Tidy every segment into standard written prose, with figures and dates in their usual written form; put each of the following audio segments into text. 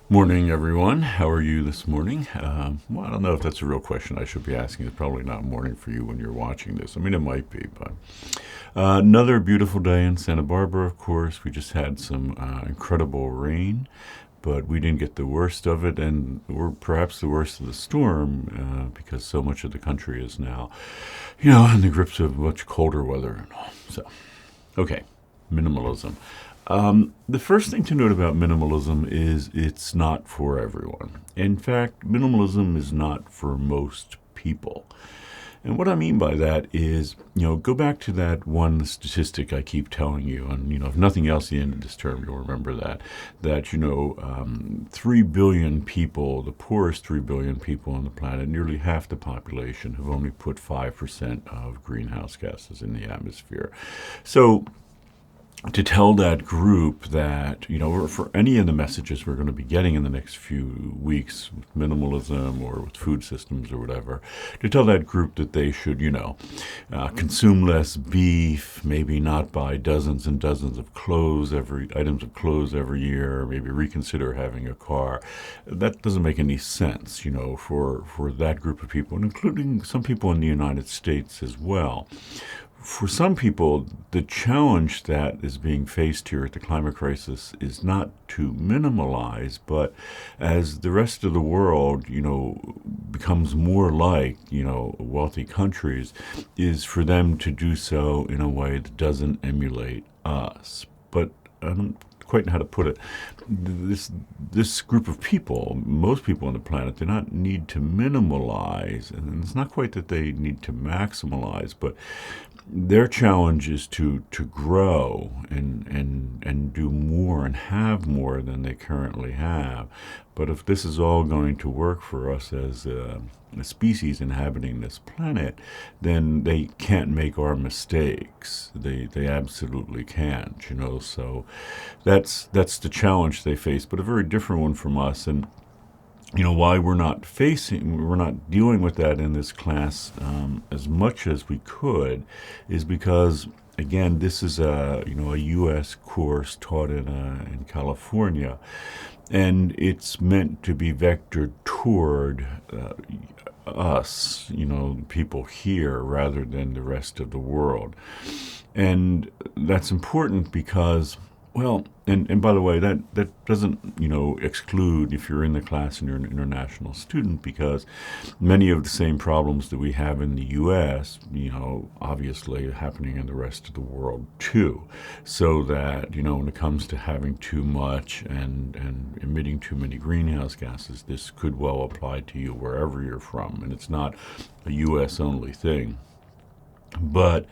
Morning, everyone. How are you this morning? Well, I don't know if that's a real question I should be asking. It's probably not morning for you when you're watching this. I mean, it might be, but another beautiful day in Santa Barbara, of course. We just had some incredible rain, but we didn't get the worst of it, and we're perhaps the worst of the storm because so much of the country is now, in the grips of much colder weather and all. So, okay, minimalism. The first thing to note about minimalism is it's not for everyone. In fact, minimalism is not for most people. And what I mean by that is, go back to that one statistic I keep telling you, and, if nothing else, at the end of this term, you'll remember that 3 billion people, the poorest 3 billion people on the planet, nearly half the population, have only put 5% of greenhouse gases in the atmosphere. So, to tell that group that, or for any of the messages we're going to be getting in the next few weeks with minimalism or with food systems or whatever, to tell that group that they should, consume less beef, maybe not buy dozens and dozens of items of clothes every year, maybe reconsider having a car. That doesn't make any sense, for that group of people, and including some people in the United States as well. For some people, the challenge that is being faced here at the climate crisis is not to minimalize, but as the rest of the world, becomes more like, wealthy countries, is for them to do so in a way that doesn't emulate us. But I don't quite know how to put it. This group of people, most people on the planet, do not need to minimalize, and it's not quite that they need to maximalize, but their challenge is to grow and do more and have more than they currently have. But if this is all going to work for us as a species inhabiting this planet, then they can't make our mistakes. They absolutely can't, So that's the challenge they face, but a very different one from us. And why we're not dealing with that in this class as much as we could is because, again, this is a U.S. course taught in California, and it's meant to be vectored toward us, people here, rather than the rest of the world. And that's important because, well, and by the way, that doesn't, exclude if you're in the class and you're an international student, because many of the same problems that we have in the U.S., obviously happening in the rest of the world too. So that, when it comes to having too much and emitting too many greenhouse gases, this could well apply to you wherever you're from. And it's not a U.S. only thing. But,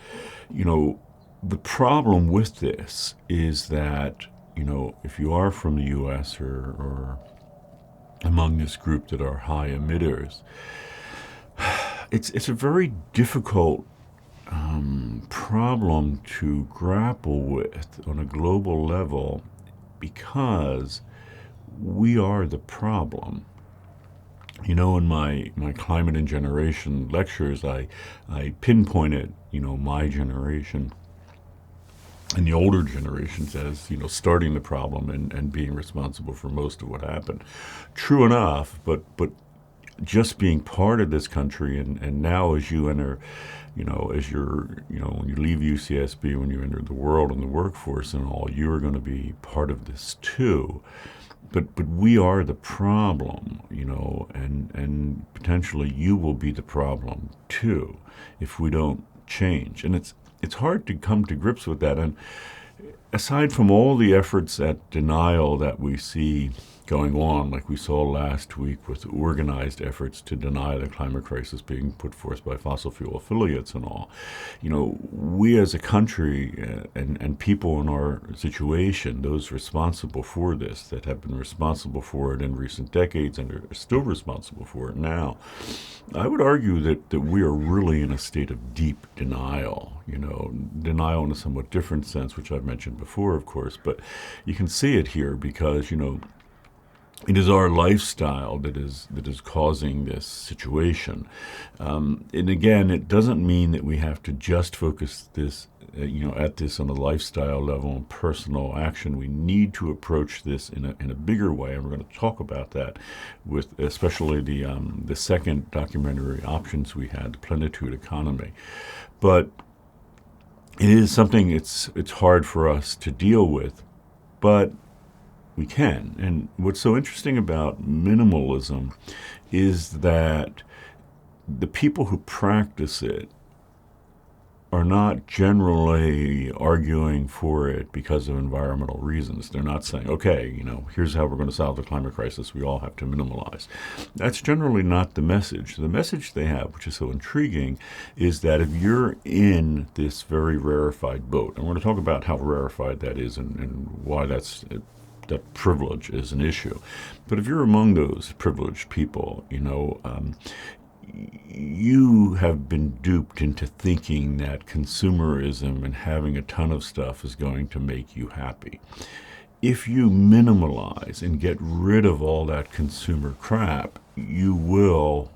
the problem with this is that, if you are from the U.S. or among this group that are high emitters, it's a very difficult problem to grapple with on a global level because we are the problem. In my climate and generation lectures, I pinpointed, my generation and the older generations as, starting the problem and being responsible for most of what happened. True enough, but just being part of this country, and now as you enter, as you're, when you leave UCSB, when you enter the world and the workforce and all, you're going to be part of this too. But we are the problem, and potentially you will be the problem too if we don't change. And it's hard to come to grips with that. And aside from all the efforts at denial that we see going on, like we saw last week with organized efforts to deny the climate crisis being put forth by fossil fuel affiliates and all, we as a country and people in our situation, those responsible for this, that have been responsible for it in recent decades and are still responsible for it now, I would argue that we are really in a state of deep denial, denial in a somewhat different sense, which I've mentioned before, of course, but you can see it here because, it is our lifestyle that is causing this situation. And again, it doesn't mean that we have to just focus at this on a lifestyle level and personal action. We need to approach this in a bigger way, and we're going to talk about that with especially the second documentary options we had, the Plenitude Economy. But it is something it's hard for us to deal with, but we can. And what's so interesting about minimalism is that the people who practice it are not generally arguing for it because of environmental reasons. They're not saying, okay, here's how we're going to solve the climate crisis. We all have to minimalize. That's generally not the message. The message they have, which is so intriguing, is that if you're in this very rarefied boat, and we're going to talk about how rarefied that is and why that privilege is an issue. But if you're among those privileged people, you have been duped into thinking that consumerism and having a ton of stuff is going to make you happy. If you minimalize and get rid of all that consumer crap, you will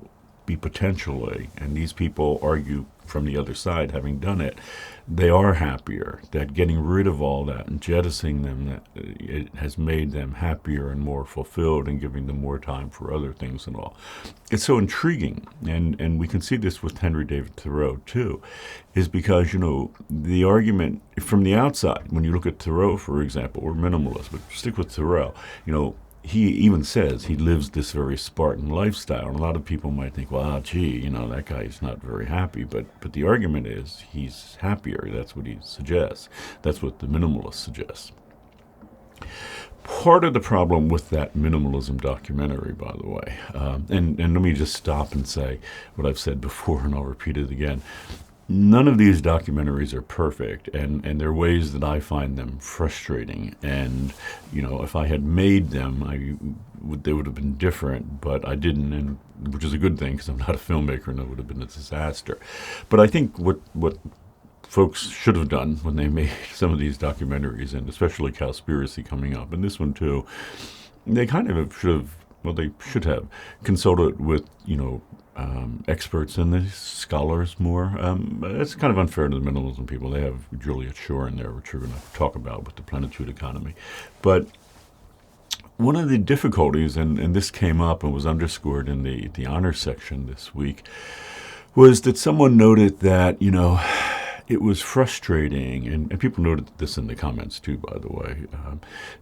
be potentially, and these people argue from the other side, having done it, they are happier. That getting rid of all that and jettisoning them, it has made them happier and more fulfilled and giving them more time for other things and all. It's so intriguing, and we can see this with Henry David Thoreau too, is because, the argument from the outside, when you look at Thoreau, for example, or minimalist, but stick with Thoreau, he even says he lives this very Spartan lifestyle. And a lot of people might think, well, that guy's not very happy. But the argument is he's happier. That's what he suggests. That's what the minimalist suggests. Part of the problem with that minimalism documentary, by the way, and let me just stop and say what I've said before, and I'll repeat it again. None of these documentaries are perfect, and there are ways that I find them frustrating. And, if I had made them, they would have been different, but I didn't, and which is a good thing because I'm not a filmmaker, and it would have been a disaster. But I think what folks should have done when they made some of these documentaries, and especially Cowspiracy coming up, and this one too, they kind of should have consulted with, experts in this, scholars more. It's kind of unfair to the minimalism people. They have Juliet Shore in there, which we're going to talk about with the Plenitude Economy. But one of the difficulties, and this came up and was underscored in the honors section this week, was that someone noted that, it was frustrating, and people noted this in the comments too, by the way,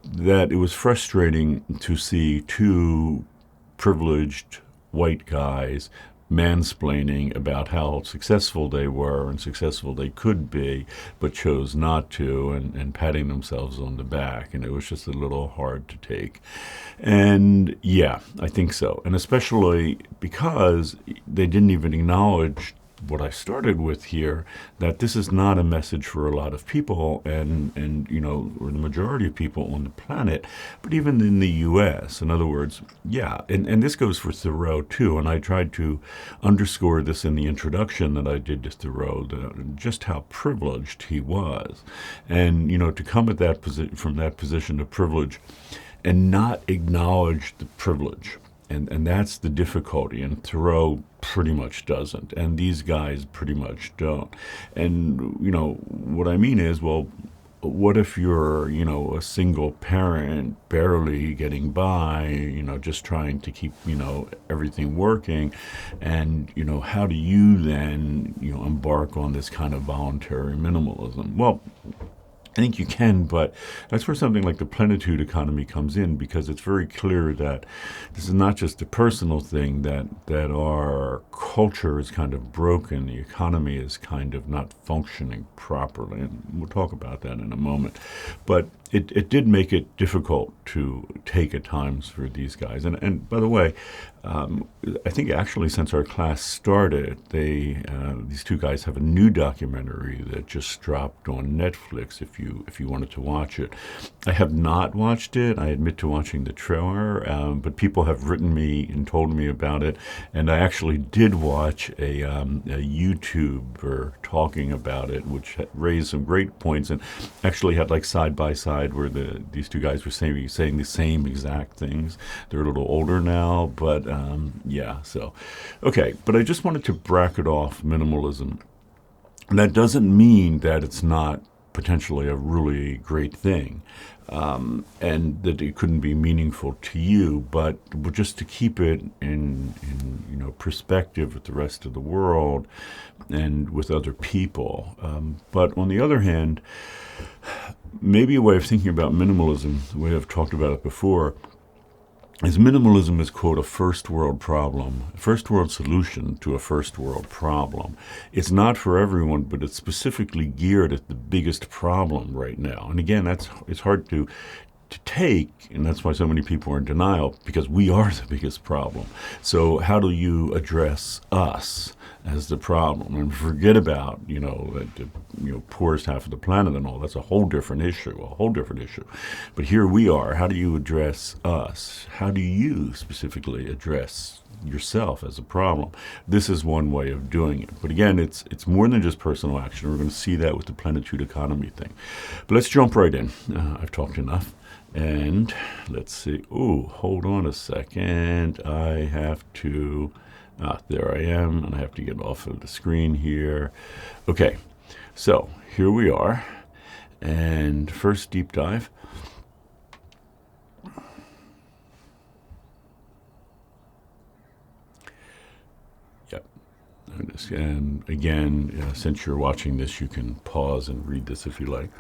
that it was frustrating to see two privileged white guys mansplaining about how successful they were and successful they could be, but chose not to, and patting themselves on the back. And it was just a little hard to take. And yeah, I think so. And especially because they didn't even acknowledge what I started with here, that this is not a message for a lot of people, and or the majority of people on the planet, but even in the U.S. In other words, yeah, and this goes for Thoreau too, and I tried to underscore this in the introduction that I did to Thoreau, just how privileged he was, and to come at that from that position of privilege and not acknowledge the privilege. And that's the difficulty, and Thoreau pretty much doesn't, and these guys pretty much don't. And, what I mean is, well, what if you're, a single parent barely getting by, just trying to keep, everything working, and, how do you then, embark on this kind of voluntary minimalism? Well, I think you can, but that's where something like the Plenitude Economy comes in, because it's very clear that this is not just a personal thing, that our culture is kind of broken, the economy is kind of not functioning properly, and we'll talk about that in a moment. But it did make it difficult to take at times for these guys. And by the way, I think actually since our class started, these two guys have a new documentary that just dropped on Netflix if you wanted to watch it. I have not watched it. I admit to watching the trailer, but people have written me and told me about it, and I actually did watch a YouTuber talking about it, which raised some great points and actually had like side by side where these two guys were saying the same exact things. They're a little older now, but yeah, so okay. But I just wanted to bracket off minimalism And that doesn't mean that it's not potentially a really great thing, and that it couldn't be meaningful to you, but just to keep it in perspective with the rest of the world and with other people. But on the other hand, maybe a way of thinking about minimalism, the way I've talked about it before, is minimalism is, quote, a first world problem, a first world solution to a first world problem. It's not for everyone, but it's specifically geared at the biggest problem right now. And again, it's hard to take, and that's why so many people are in denial, because we are the biggest problem. So how do you address us as the problem and forget about the poorest half of the planet and all? That's a whole different issue. But here we are. How do you address us? How do you specifically address yourself as a problem? This is one way of doing it. But again, it's more than just personal action. We're going to see that with the plenitude economy thing. But let's jump right in. I've talked enough. And let's see. Oh, hold on a second. I have to... there I am, and I have to get off of the screen here. Okay, so here we are. And first deep dive. Yep. And again, since you're watching this, you can pause and read this if you like.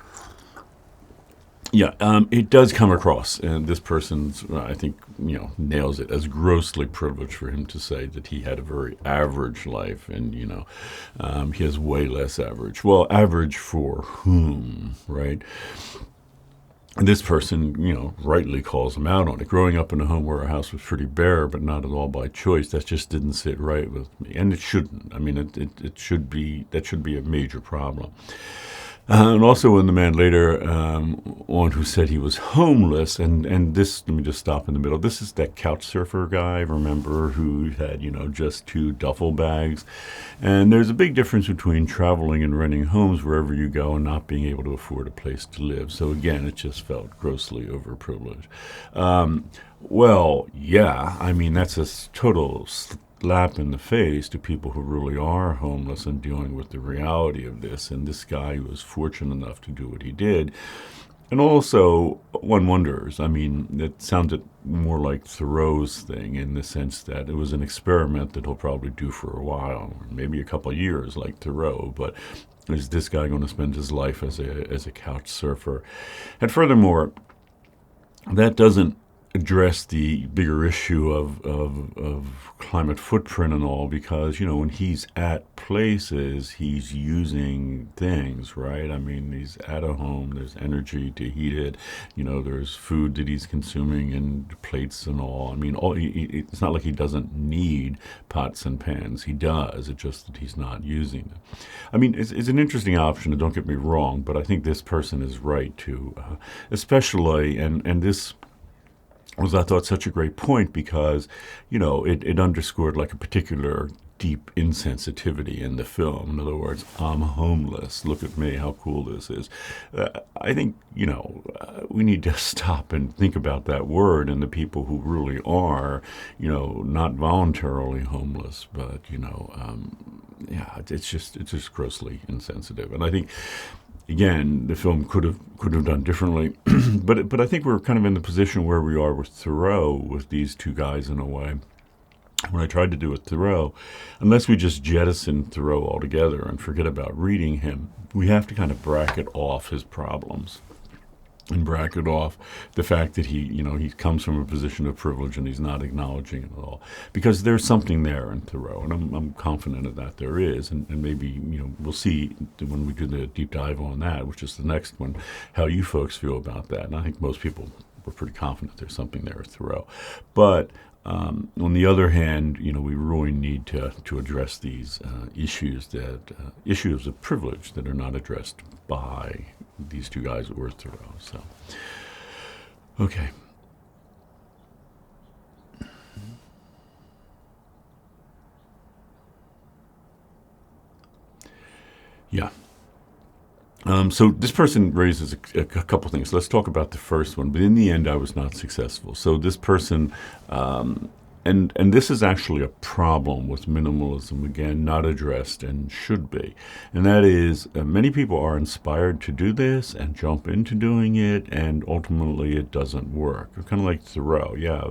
Yeah, it does come across, and this person's, I think, nails it, as grossly privileged for him to say that he had a very average life, and, he has way less average. Well, average for whom, right? And this person, rightly calls him out on it. Growing up in a home where our house was pretty bare, but not at all by choice, that just didn't sit right with me. And it shouldn't. I mean, it should be, that should be a major problem. And also when the man later on who said he was homeless, and this, let me just stop in the middle. This is that couch surfer guy, remember, who had, just 2 duffel bags. And there's a big difference between traveling and renting homes wherever you go and not being able to afford a place to live. So again, it just felt grossly overprivileged. Well, yeah, I mean, that's a total slap in the face to people who really are homeless and dealing with the reality of this. And this guy was fortunate enough to do what he did. And also, one wonders, I mean, it sounded more like Thoreau's thing in the sense that it was an experiment that he'll probably do for a while, maybe a couple of years like Thoreau, but is this guy going to spend his life as a couch surfer? And furthermore, that doesn't address the bigger issue of climate footprint and all, because when he's at places, he's using things, right? I mean, he's at a home, there's energy to heat it, there's food that he's consuming and plates and all. I mean, it's not like he doesn't need pots and pans. He does. It's just that he's not using them. I mean, it's an interesting option, and don't get me wrong, but I think this person is right too, especially, and this was, I thought, such a great point, because, it underscored like a particular deep insensitivity in the film. In other words, I'm homeless. Look at me, how cool this is. I think, we need to stop and think about that word and the people who really are, not voluntarily homeless, but, it's just grossly insensitive. And I think, again, the film could have done differently, but I think we're kind of in the position where we are with Thoreau, with these 2 guys in a way. What I tried to do with Thoreau, unless we just jettison Thoreau altogether and forget about reading him, we have to kind of bracket off his problems and bracket off the fact that he comes from a position of privilege and he's not acknowledging it at all, because there's something there in Thoreau, and I'm confident of that there is, and maybe we'll see when we do the deep dive on that, which is the next one, how you folks feel about that. And I think most people were pretty confident there's something there with Thoreau, but on the other hand, we really need to address these issues of privilege that are not addressed by these 2 guys that were Thoreau. So, okay. Yeah. So this person raises a couple things. Let's talk about the first one. But in the end, I was not successful. So this person, and this is actually a problem with minimalism, again, not addressed and should be. And that is, many people are inspired to do this and jump into doing it, and ultimately it doesn't work. Kind of like Thoreau. Yeah,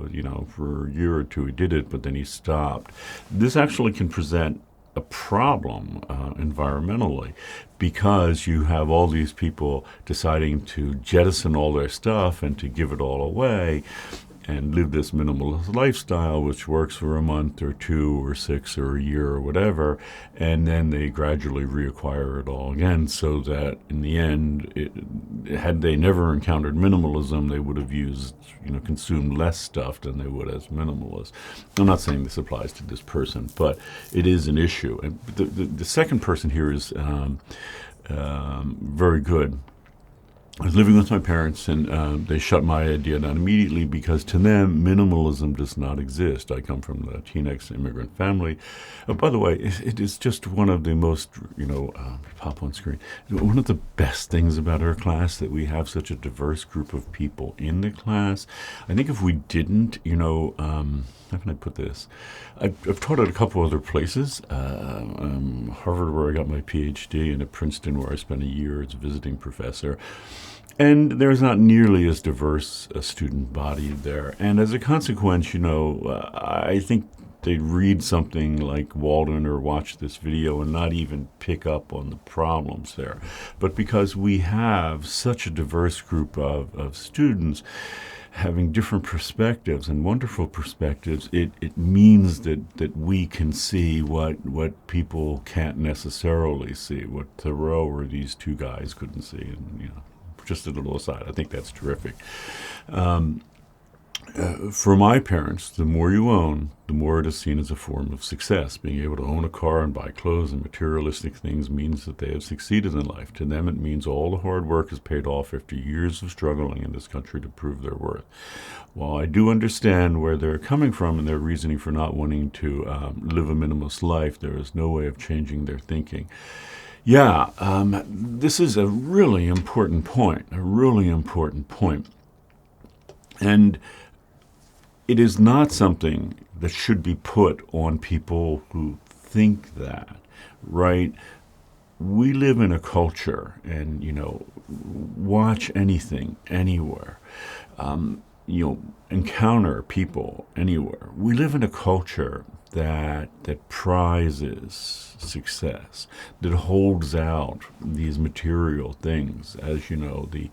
for a year or two he did it, but then he stopped. This actually can present a problem environmentally, because you have all these people deciding to jettison all their stuff and to give it all away and live this minimalist lifestyle, which works for a month or two or 6 or a year or whatever, and then they gradually reacquire it all again, so that in the end, had they never encountered minimalism, they would have consumed less stuff than they would as minimalists. I'm not saying this applies to this person, but it is an issue. And the second person here is very good. I was living with my parents, and they shut my idea down immediately, because to them, minimalism does not exist. I come from a Latinx immigrant family. By the way, it is just one of the most, pop on screen, one of the best things about our class, that we have such a diverse group of people in the class. I think if we didn't, how can I put this? I've taught at a couple other places, Harvard, where I got my PhD, and at Princeton, where I spent a year as a visiting professor. And there's not nearly as diverse a student body there. And as a consequence, I think they'd read something like Walden or watch this video and not even pick up on the problems there. But because we have such a diverse group of students, having different perspectives and wonderful perspectives, it means that we can see what people can't necessarily see, what Thoreau or these two guys couldn't see. And, just a little aside, I think that's terrific. For my parents, the more you own, the more it is seen as a form of success. Being able to own a car and buy clothes and materialistic things means that they have succeeded in life. To them, it means all the hard work is paid off after years of struggling in this country to prove their worth. While I do understand where they're coming from and their reasoning for not wanting to live a minimalist life, there is no way of changing their thinking. Yeah, this is a really important point, And it is not something that should be put on people who think that, right? We live in a culture, and, watch anything, anywhere. Encounter people anywhere. We live in a culture that prizes success, that holds out these material things as the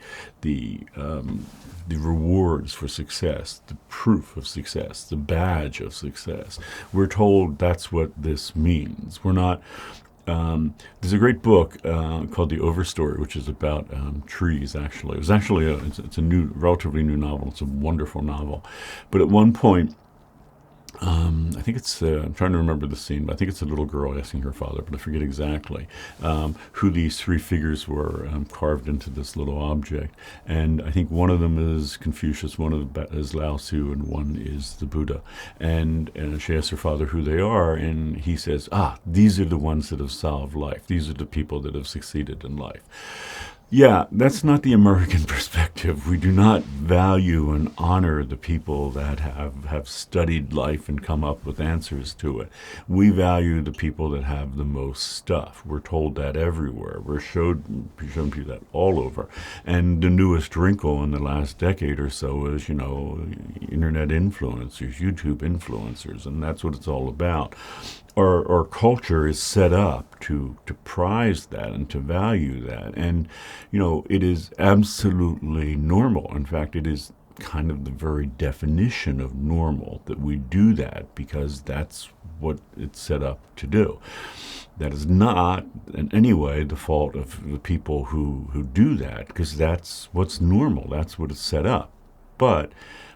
rewards for success, the proof of success, the badge of success. We're told that's what this means. We're not. There's a great book called The Overstory, which is about trees. Actually, it's a relatively new novel. It's a wonderful novel, but at one point, I think it's, I'm trying to remember the scene, but I think it's a little girl asking her father, but I forget exactly, who these three figures were carved into this little object. And I think one of them is Confucius, one of them is Lao Tzu, and one is the Buddha. And she asks her father who they are, and he says, these are the ones that have solved life. These are the people that have succeeded in life. Yeah, that's not the American perspective. We do not value and honor the people that have studied life and come up with answers to it. We value the people that have the most stuff. We're told that everywhere. We're shown people that all over. And the newest wrinkle in the last decade or so is, internet influencers, YouTube influencers, and that's what it's all about. Our culture is set up to prize that and to value that. And, it is absolutely normal. In fact, it is kind of the very definition of normal that we do that, because that's what it's set up to do. That is not in any way the fault of the people who do that, because that's what's normal. That's what it's set up. But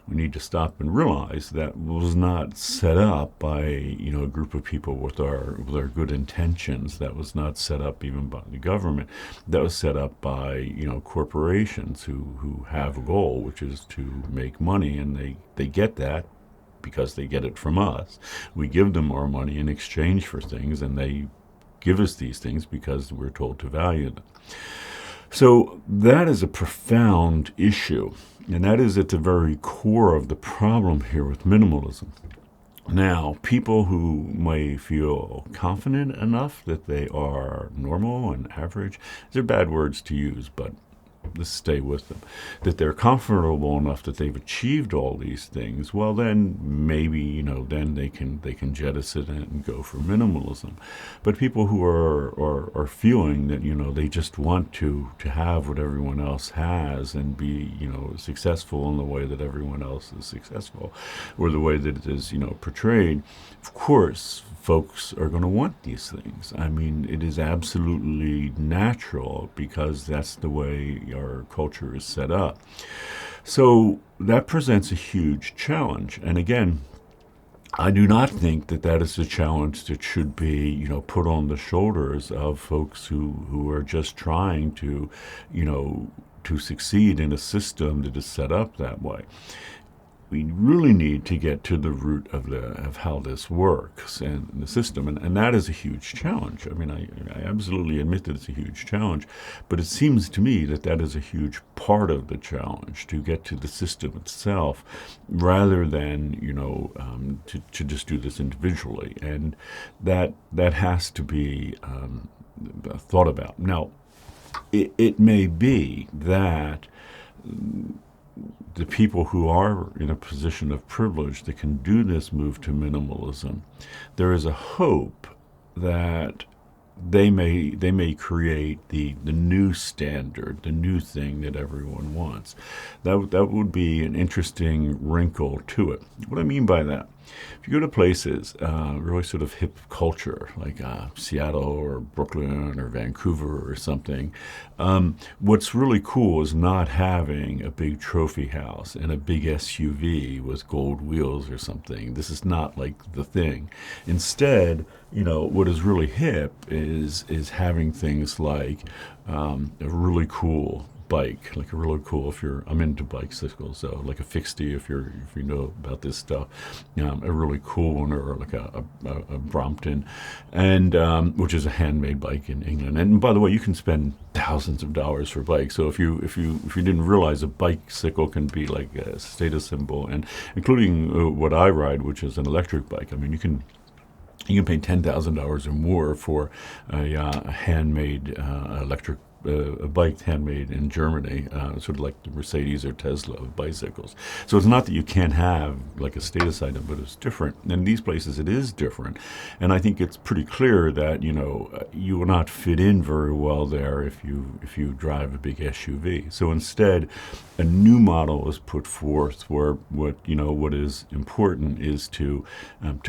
we need to stop and realize that was not set up by a group of people with our good intentions. That was not set up even by the government. That was set up by corporations who have a goal, which is to make money, and they get that because they get it from us. We give them our money in exchange for things, and they give us these things because we're told to value them. So that is a profound issue, and that is at the very core of the problem here with minimalism. Now, people who may feel confident enough that they are normal and average, these are bad words to use, but let's stay with them, that they're comfortable enough that they've achieved all these things, well then maybe, then they can jettison it and go for minimalism. But people who are feeling that, they just want to have what everyone else has and be, successful in the way that everyone else is successful, or the way that it is, portrayed, of course folks are going to want these things. I mean, it is absolutely natural because that's the way our culture is set up. So that presents a huge challenge. And again, I do not think that that is a challenge that should be, put on the shoulders of folks who are just trying to, to succeed in a system that is set up that way. We really need to get to the root of how this works and the system, and that is a huge challenge. I mean, I absolutely admit that it's a huge challenge, but it seems to me that that is a huge part of the challenge, to get to the system itself, rather than to just do this individually, and that has to be thought about. Now, it may be that the people who are in a position of privilege that can do this move to minimalism, there is a hope that they may create the new standard, the new thing that everyone wants. That would be an interesting wrinkle to it. What I mean by that, if you go to places, really sort of hip culture, like Seattle or Brooklyn or Vancouver or something, what's really cool is not having a big trophy house and a big SUV with gold wheels or something. This is not like the thing. Instead, what is really hip is having things like a really cool bike, like a really cool, I'm into bicycles, so like a fixie, if you know about this stuff, a really cool one, or like a Brompton, and which is a handmade bike in England. And by the way, you can spend thousands of dollars for bikes. So if you didn't realize, a bicycle can be like a status symbol, and including what I ride, which is an electric bike. I mean, you can pay $10,000 or more for a handmade electric a bike handmade in Germany, sort of like the Mercedes or Tesla of bicycles. So it's not that you can't have like a status item, but it's different. In these places, it is different, and I think it's pretty clear that you will not fit in very well there if you drive a big SUV. So instead, a new model is put forth where what is important is to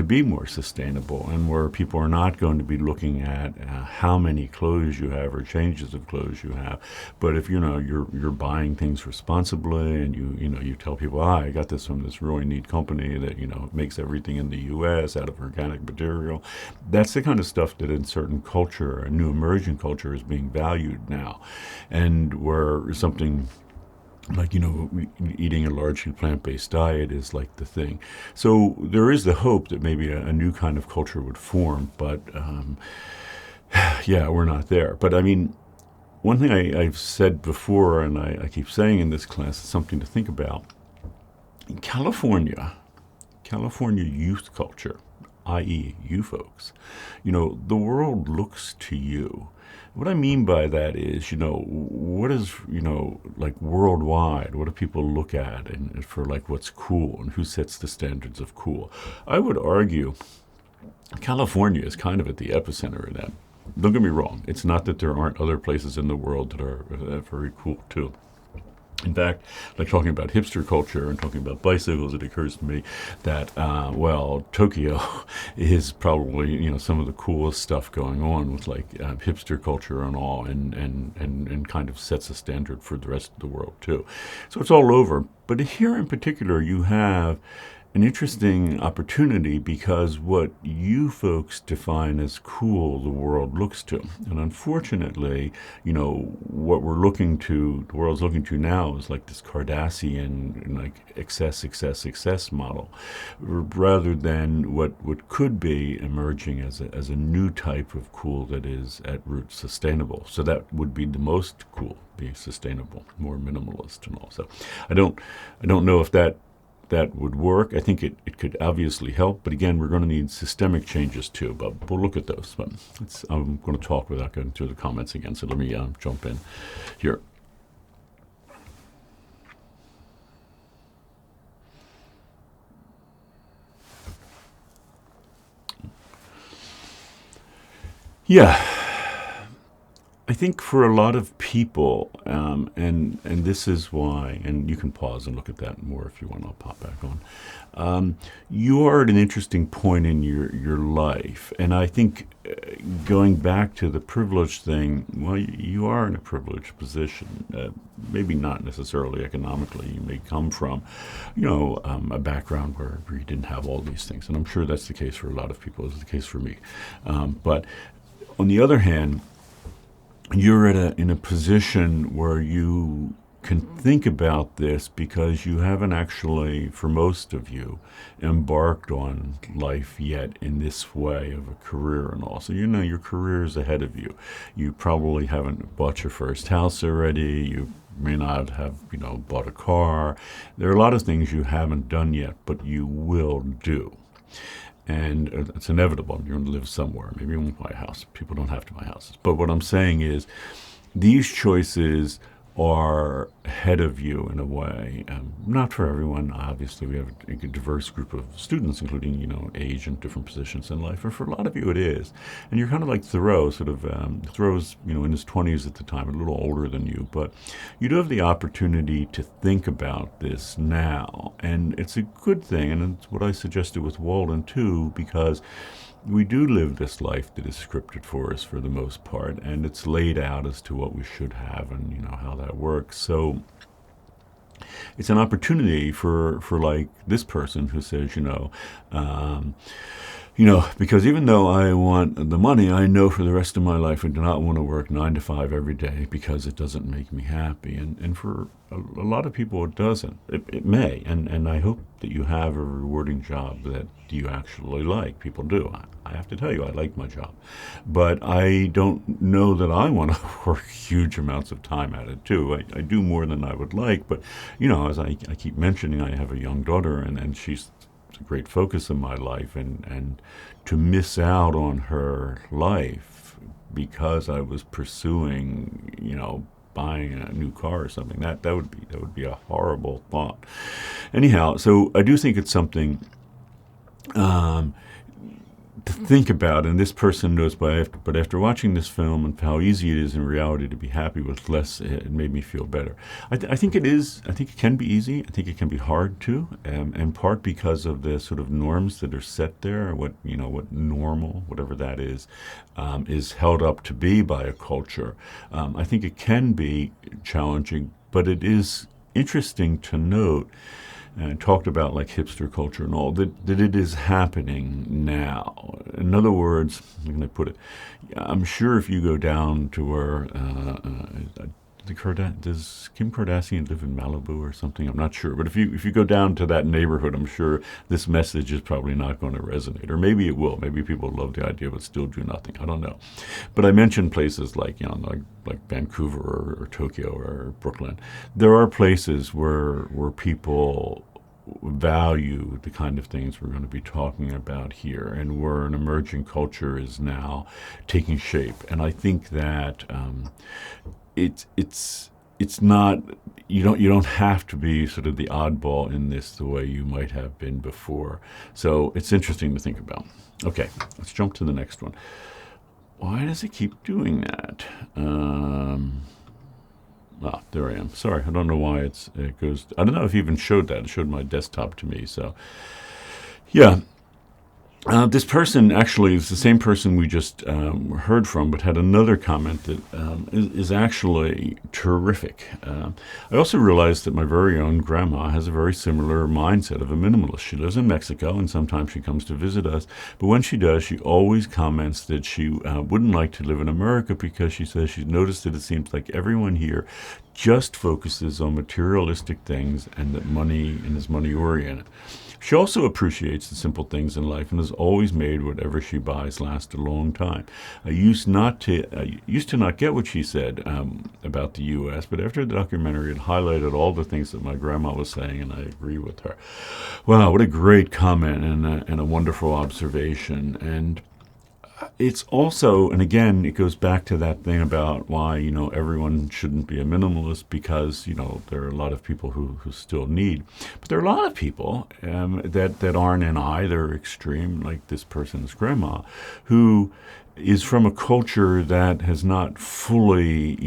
be more sustainable, and where people are not going to be looking at how many clothes you have or changes of clothes you have, but if you're buying things responsibly, and you tell people, I got this from this really neat company that makes everything in the U.S. out of organic material. That's the kind of stuff that in certain culture, a new emerging culture, is being valued now, and where something like eating a largely plant-based diet is like the thing. So there is the hope that maybe a new kind of culture would form, but yeah, we're not there. But I mean, one thing I've said before, and I keep saying in this class, is something to think about. In California youth culture, i.e. you folks, the world looks to you. What I mean by that is, what is, like worldwide, what do people look at and for like what's cool, and who sets the standards of cool? I would argue California is kind of at the epicenter of that. Don't get me wrong. It's not that there aren't other places in the world that are very cool too. In fact, like talking about hipster culture and talking about bicycles, it occurs to me that, Tokyo is probably, some of the coolest stuff going on with like hipster culture and all, and kind of sets a standard for the rest of the world too. So it's all over. But here in particular, you have an interesting opportunity, because what you folks define as cool, the world looks to. And unfortunately, what the world's looking to now is like this Cardassian, like excess model, rather than what could be emerging as a new type of cool that is at root sustainable. So that would be the most cool, be sustainable, more minimalist and all. So I don't know if that that would work. I think it could obviously help, but again, we're going to need systemic changes too. But we'll look at those. But I'm going to talk without going through the comments again. So let me jump in here. Yeah. I think for a lot of people, and this is why, and you can pause and look at that more if you want. I'll pop back on. You are at an interesting point in your life, and I think going back to the privilege thing, well, you are in a privileged position. Maybe not necessarily economically. You may come from, a background where you didn't have all these things, and I'm sure that's the case for a lot of people. It's the case for me, but on the other hand, you're in a position where you can think about this because you haven't actually, for most of you, embarked on life yet in this way of a career and all. So your career is ahead of you. You probably haven't bought your first house already. You may not have, bought a car. There are a lot of things you haven't done yet, but you will do. And it's inevitable. You're going to live somewhere. Maybe you won't buy a house. People don't have to buy houses. But what I'm saying is these choices are ahead of you in a way. Not for everyone. Obviously, we have a diverse group of students, including, age and different positions in life. But for a lot of you, it is. And you're kind of like Thoreau, Thoreau's, in his 20s at the time, a little older than you. But you do have the opportunity to think about this now. And it's a good thing. And it's what I suggested with Walden, too, because we do live this life that is scripted for us for the most part, and it's laid out as to what we should have and how that works. So it's an opportunity for like this person who says, because even though I want the money, I know for the rest of my life I do not want to work 9 to 5 every day because it doesn't make me happy. And for a lot of people, it doesn't. It may. And I hope that you have a rewarding job that you actually like. People do. I have to tell you, I like my job. But I don't know that I want to work huge amounts of time at it, too. I do more than I would like. But, as I keep mentioning, I have a young daughter, and she's a great focus in my life, and to miss out on her life because I was pursuing, buying a new car or something, that would be a horrible thought. Anyhow, so I do think it's something to think about, and this person knows, but after watching this film and how easy it is in reality to be happy with less, it made me feel better. I think it is. I think it can be easy. I think it can be hard too, in part because of the sort of norms that are set there. What normal, whatever that is held up to be by a culture. I think it can be challenging, but it is interesting to note. And talked about like hipster culture and all, that it is happening now. In other words, I'm going to put it, I'm sure if you go down to where, does Kim Kardashian live in Malibu or something? I'm not sure. But if you go down to that neighborhood, I'm sure this message is probably not going to resonate. Or maybe it will. Maybe people love the idea but still do nothing. I don't know. But I mentioned places like, like Vancouver or Tokyo or Brooklyn. There are places where people value the kind of things we're going to be talking about here, and where an emerging culture is now taking shape. And I think that it's not, you don't have to be sort of the oddball in this the way you might have been before. So it's interesting to think about. Okay, let's jump to the next one. Why does it keep doing that? There I am. Sorry, I don't know why it goes. I don't know if it even showed that. It showed my desktop to me. So, yeah. This person actually is the same person we just heard from, but had another comment that is actually terrific. I also realized that my very own grandma has a very similar mindset of a minimalist. She lives in Mexico, and sometimes she comes to visit us. But when she does, she always comments that she wouldn't like to live in America because she says she's noticed that it seems like everyone here just focuses on materialistic things and that money and is money oriented. She also appreciates the simple things in life and has always made whatever she buys last a long time. I used to not get what she said about the U.S., but after the documentary, it highlighted all the things that my grandma was saying, and I agree with her. Wow, what a great comment and a wonderful observation. And it's also, and again, it goes back to that thing about why, everyone shouldn't be a minimalist, because, there are a lot of people who still need. But there are a lot of people that aren't in either extreme, like this person's grandma, who is from a culture that has not fully,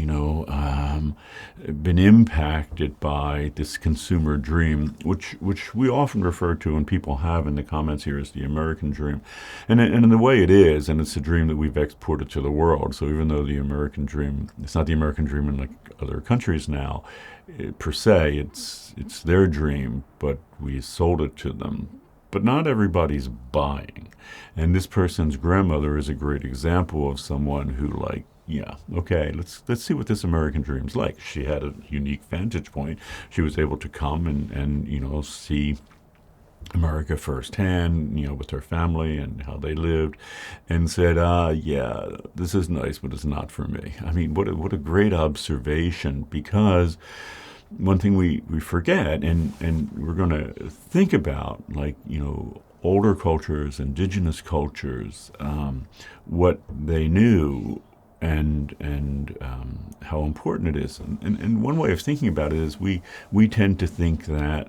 been impacted by this consumer dream, which we often refer to, and people have in the comments here, as the American dream. And in the way it is, and it's a dream that we've exported to the world. So even though the American dream, it's not the American dream in like other countries now, per se, it's their dream, but we sold it to them. But not everybody's buying. And this person's grandmother is a great example of someone who, like, yeah, okay, let's see what this American dream's like. She had a unique vantage point. She was able to come and see America firsthand, with her family and how they lived, and said, yeah, this is nice, but it's not for me. I mean, what a great observation, because one thing we forget, and we're going to think about, like, older cultures, indigenous cultures, what they knew, and how important it is. And one way of thinking about it is we tend to think that,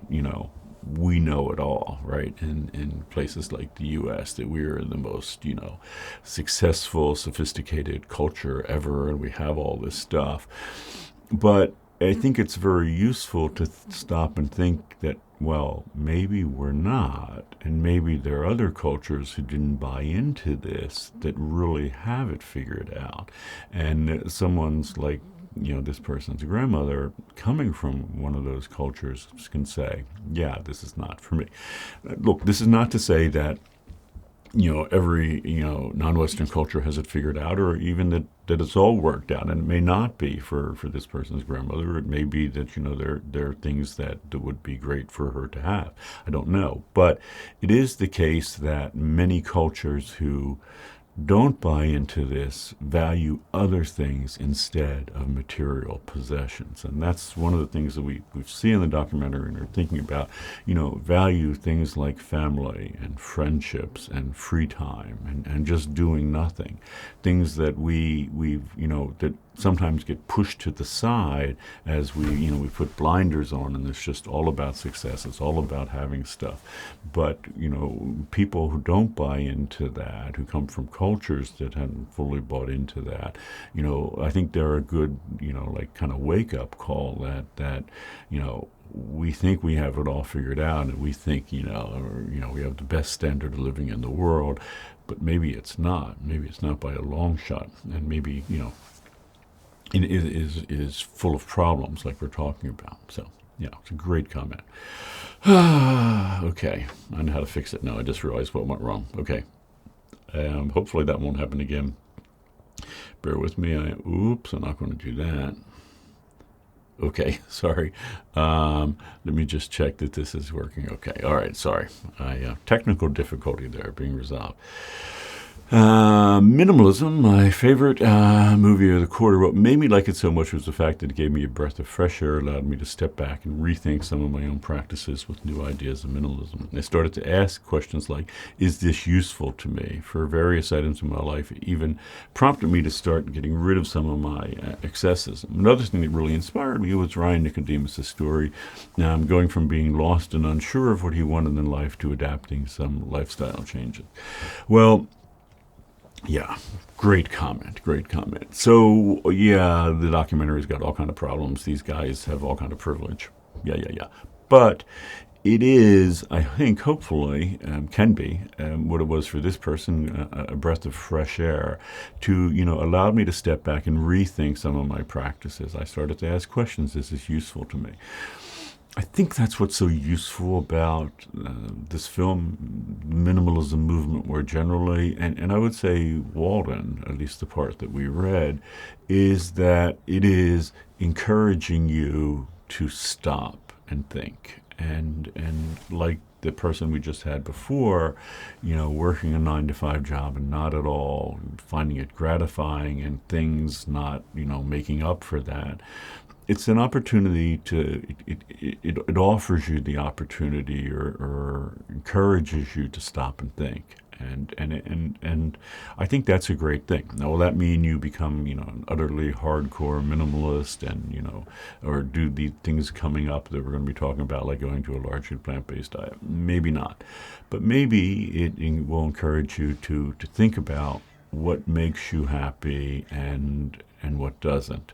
we know it all, right? In places like the U.S., that we're the most, successful, sophisticated culture ever, and we have all this stuff. But I think it's very useful to stop and think that, well, maybe we're not, and maybe there are other cultures who didn't buy into this that really have it figured out. And someone's like, this person's grandmother, coming from one of those cultures, can say, yeah, this is not for me. Look, this is not to say that every, non-Western culture has it figured out, or even that it's all worked out. And it may not be for this person's grandmother. It may be that, there are things that would be great for her to have. I don't know. But it is the case that many cultures who don't buy into this value other things instead of material possessions. And that's one of the things that we see in the documentary and are thinking about, value things like family and friendships and free time and just doing nothing. Things that we've that sometimes get pushed to the side as we put blinders on, and it's just all about success. It's all about having stuff. But, people who don't buy into that, who come from cultures that haven't fully bought into that, I think they're a good, kind of wake-up call that we think we have it all figured out, and we think, we have the best standard of living in the world, but maybe it's not. Maybe it's not by a long shot, and maybe, it is full of problems like we're talking about. So, yeah, it's a great comment. Okay, I know how to fix it now. I just realized what went wrong. Okay. Hopefully that won't happen again. Bear with me. I'm not going to do that. Okay, sorry. Let me just check that this is working. Okay, all right, sorry. Technical difficulty there being resolved. Minimalism, my favorite movie of the quarter. What made me like it so much was the fact that it gave me a breath of fresh air, allowed me to step back and rethink some of my own practices with new ideas of minimalism. I started to ask questions like, is this useful to me? For various items in my life, it even prompted me to start getting rid of some of my excesses. Another thing that really inspired me was Ryan Nicodemus' story, going from being lost and unsure of what he wanted in life to adapting some lifestyle changes. Well, yeah, great comment. So, yeah, the documentary's got all kind of problems. These guys have all kind of privilege. Yeah. But it is, I think, hopefully, can be, what it was for this person, a breath of fresh air to, allow me to step back and rethink some of my practices. I started to ask questions. Is this useful to me? I think that's what's so useful about this film, minimalism movement more generally, and I would say Walden, at least the part that we read, is that it is encouraging you to stop and think. And like the person we just had before, working a 9 to 5 job and not at all finding it gratifying and things not, making up for that. It's an opportunity it offers you the opportunity or encourages you to stop and think. And I think that's a great thing. Now, will that mean you become, an utterly hardcore minimalist and, or do the things coming up that we're going to be talking about, like going to a largely plant-based diet? Maybe not. But maybe it will encourage you to think about what makes you happy and what doesn't.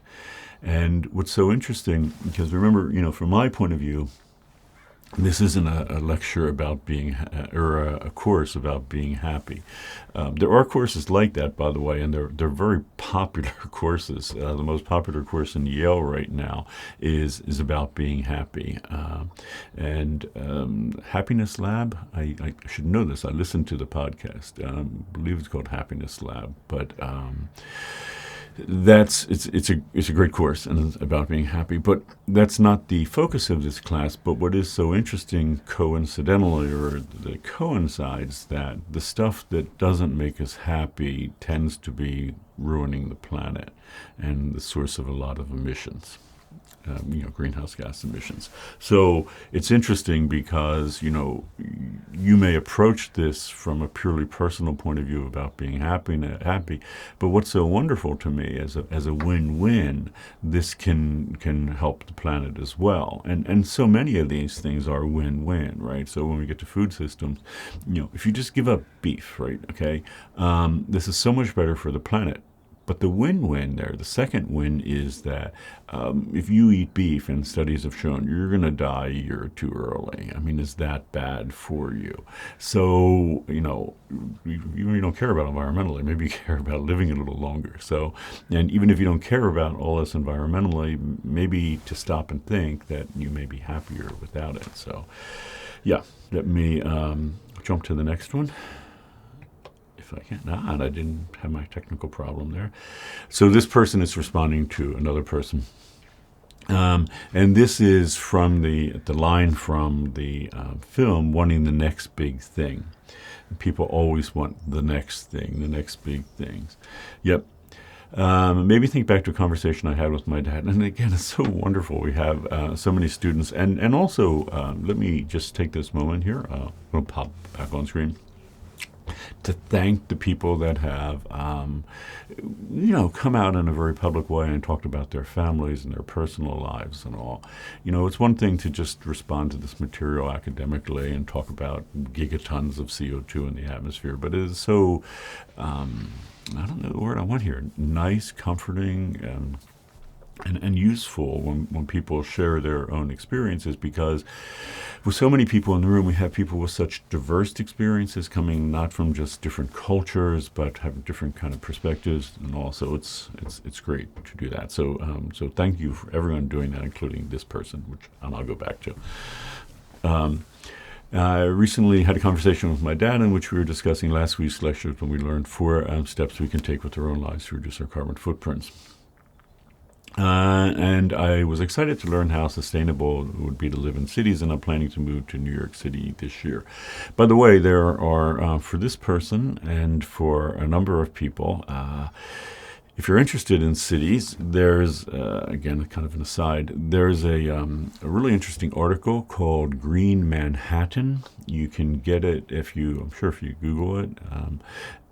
And what's so interesting, because remember, from my point of view, this isn't a lecture about being, or a course about being happy. There are courses like that, by the way, and they're very popular courses. The most popular course in Yale right now is about being happy. And Happiness Lab, I should know this. I listened to the podcast. I believe it's called Happiness Lab, but it's a great course and it's about being happy, but that's not the focus of this class. But what is so interesting, coincidentally, or that coincides, that the stuff that doesn't make us happy tends to be ruining the planet and the source of a lot of emissions. Greenhouse gas emissions. So it's interesting because, you may approach this from a purely personal point of view about being happy. But what's so wonderful to me as a win-win, this can help the planet as well. And so many of these things are win-win, right? So when we get to food systems, if you just give up beef, right? Okay, this is so much better for the planet. But the win-win there, the second win, is that if you eat beef, and studies have shown, you're going to die a year or two early. I mean, is that bad for you? So, you don't care about environmentally. Maybe you care about living a little longer. So, and even if you don't care about all this environmentally, maybe to stop and think that you may be happier without it. So, yeah, let me jump to the next one. I can't. And I didn't have my technical problem there. So this person is responding to another person. And this is from the line from the film, wanting the next big thing. People always want the next thing, the next big things. Yep. Maybe think back to a conversation I had with my dad. And again, it's so wonderful. We have so many students. And also, let me just take this moment here. I'll pop back on screen to thank the people that have, come out in a very public way and talked about their families and their personal lives and all. It's one thing to just respond to this material academically and talk about gigatons of CO2 in the atmosphere, but it is so, I don't know the word I want here, nice, comforting, and useful when people share their own experiences, because with so many people in the room, we have people with such diverse experiences coming not from just different cultures, but have different kind of perspectives, and also it's great to do that. So thank you for everyone doing that, including this person, which I'll go back to. I recently had a conversation with my dad in which we were discussing last week's lectures when we learned 4 steps we can take with our own lives to reduce our carbon footprints. And I was excited to learn how sustainable it would be to live in cities, and I'm planning to move to New York City this year. By the way, there are, for this person and for a number of people, if you're interested in cities, there's, again, kind of an aside, there's a really interesting article called Green Manhattan. You can get it I'm sure if you Google it.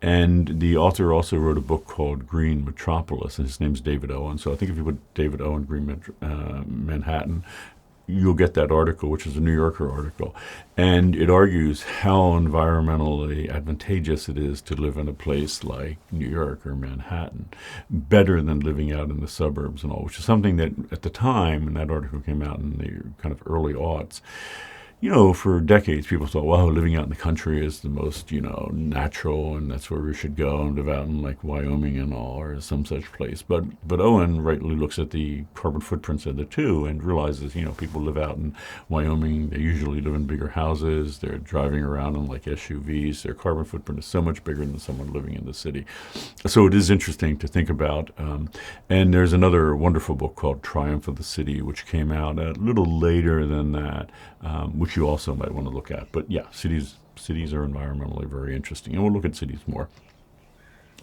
And the author also wrote a book called Green Metropolis, and his name's David Owen. So I think if you put David Owen, Green Manhattan, you'll get that article, which is a New Yorker article. And it argues how environmentally advantageous it is to live in a place like New York or Manhattan, better than living out in the suburbs and all, which is something that at the time, when that article came out in the kind of early aughts, for decades, people thought, well, living out in the country is the most, natural, and that's where we should go and live out in like Wyoming and all, or some such place. But Owen rightly looks at the carbon footprints of the two and realizes, people live out in Wyoming. They usually live in bigger houses. They're driving around in like SUVs. Their carbon footprint is so much bigger than someone living in the city. So it is interesting to think about. And there's another wonderful book called Triumph of the City, which came out a little later than that, which you also might want to look at. But yeah, cities are environmentally very interesting, and we'll look at cities more.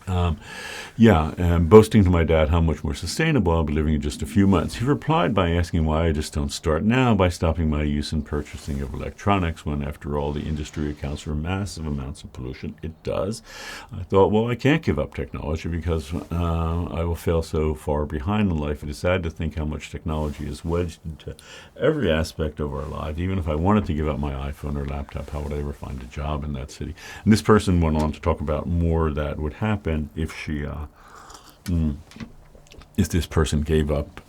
And boasting to my dad how much more sustainable I'll be living in just a few months. He replied by asking why I just don't start now by stopping my use and purchasing of electronics when, after all, the industry accounts for massive amounts of pollution. It does. I thought, well, I can't give up technology because I will fail so far behind in life. It is sad to think how much technology is wedged into every aspect of our lives. Even if I wanted to give up my iPhone or laptop, how would I ever find a job in that city? And this person went on to talk about more that would happen if this person gave up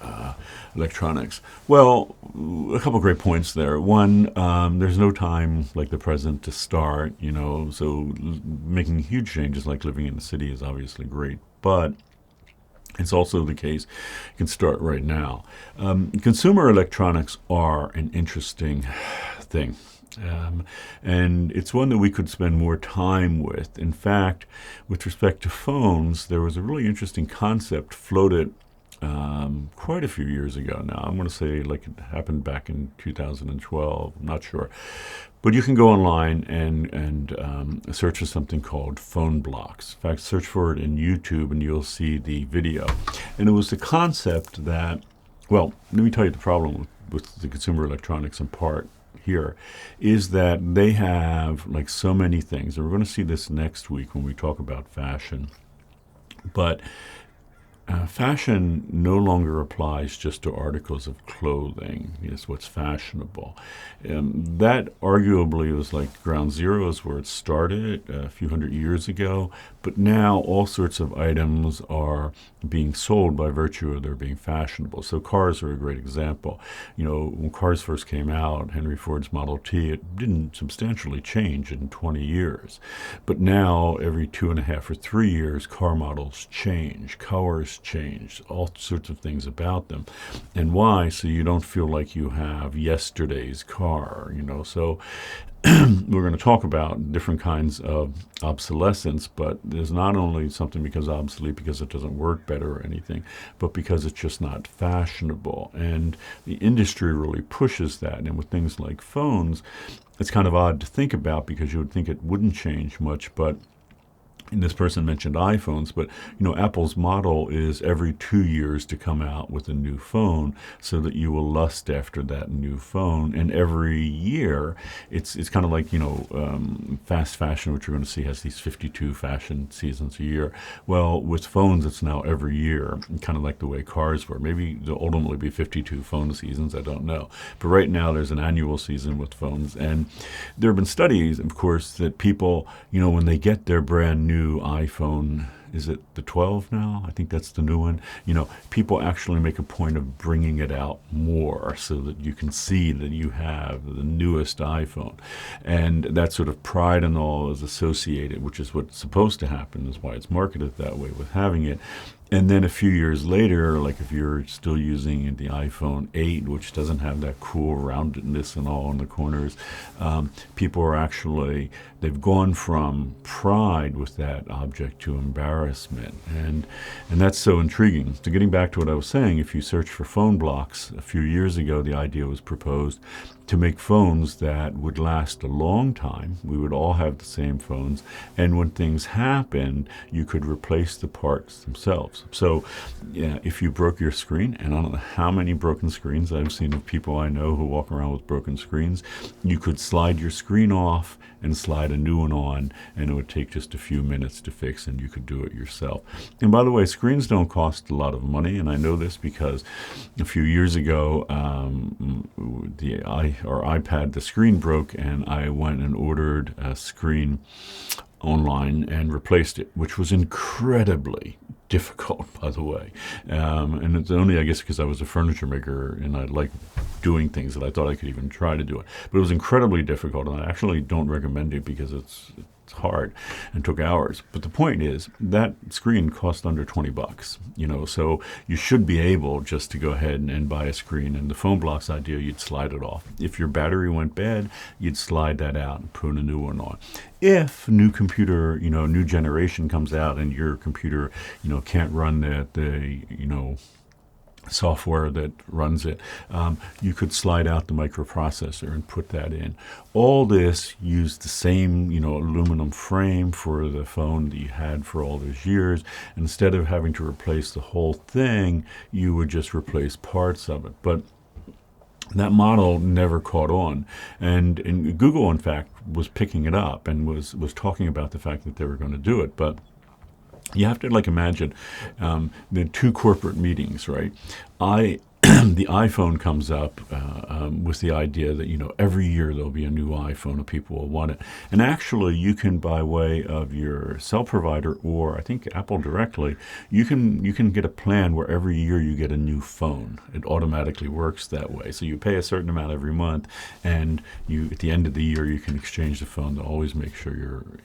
electronics. Well, a couple of great points there. One, there's no time like the present to start, so making huge changes like living in the city is obviously great, but it's also the case you can start right now. Consumer electronics are an interesting thing. And it's one that we could spend more time with. In fact, with respect to phones, there was a really interesting concept floated quite a few years ago now. I'm going to say like it happened back in 2012. I'm not sure. But you can go online and search for something called phone blocks. In fact, search for it in YouTube and you'll see the video. And it was the concept that, well, let me tell you the problem with the consumer electronics in part here is that they have like so many things, and we're going to see this next week when we talk about fashion, but fashion no longer applies just to articles of clothing. It's what's fashionable. That arguably was like ground zero is where it started a few hundred years ago, but now all sorts of items are being sold by virtue of their being fashionable. So cars are a great example. When cars first came out, Henry Ford's Model T, it didn't substantially change in 20 years. But now every 2.5 or 3 years, car models change, colors change, all sorts of things about them. And why? So you don't feel like you have yesterday's car, So we're going to talk about different kinds of obsolescence, but there's not only something becomes obsolete because it doesn't work better or anything, but because it's just not fashionable. And the industry really pushes that. And with things like phones, it's kind of odd to think about because you would think it wouldn't change much, but and this person mentioned iPhones, but Apple's model is every 2 years to come out with a new phone so that you will lust after that new phone. And every year, it's kind of like fast fashion, which you're going to see has these 52 fashion seasons a year. Well, with phones, it's now every year, kind of like the way cars were. Maybe there'll ultimately be 52 phone seasons. I don't know. But right now, there's an annual season with phones, and there have been studies, of course, that people, when they get their brand new iPhone, is it the 12 now? I think that's the new one. People actually make a point of bringing it out more so that you can see that you have the newest iPhone. And that sort of pride and all is associated, which is what's supposed to happen, is why it's marketed that way with having it. And then a few years later, like if you're still using the iPhone 8, which doesn't have that cool roundedness and all in the corners, people are actually, they've gone from pride with that object to embarrassment. And that's so intriguing. So getting back to what I was saying, if you search for phone blocks, a few years ago, the idea was proposed to make phones that would last a long time. We would all have the same phones. And when things happened, you could replace the parts themselves. So if you broke your screen, and I don't know how many broken screens I've seen of people I know who walk around with broken screens, you could slide your screen off and slide a new one on, and it would take just a few minutes to fix, and you could do it yourself. And by the way, screens don't cost a lot of money, and I know this because a few years ago, our iPad, the screen broke, and I went and ordered a screen online and replaced it, which was incredibly difficult, by the way. And it's only, I guess, because I was a furniture maker and I like doing things that I thought I could even try to do it. But it was incredibly difficult, and I actually don't recommend it because it's hard and took hours. But the point is that screen cost under $20, so you should be able just to go ahead and buy a screen. And the phone blocks idea, you'd slide it off. If your battery went bad, you'd slide that out and put a new one on. If new computer, new generation comes out and your computer, can't run the software that runs it, you could slide out the microprocessor and put that in. All this used the same, aluminum frame for the phone that you had for all those years. Instead of having to replace the whole thing, you would just replace parts of it. But that model never caught on, and Google, in fact, was picking it up and was talking about the fact that they were going to do it, but you have to imagine the two corporate meetings, right? The iPhone comes up with the idea that every year there'll be a new iPhone and people will want it. And actually, you can, by way of your cell provider or I think Apple directly, you can get a plan where every year you get a new phone. It automatically works that way. So you pay a certain amount every month, and at the end of the year you can exchange the phone to always make sure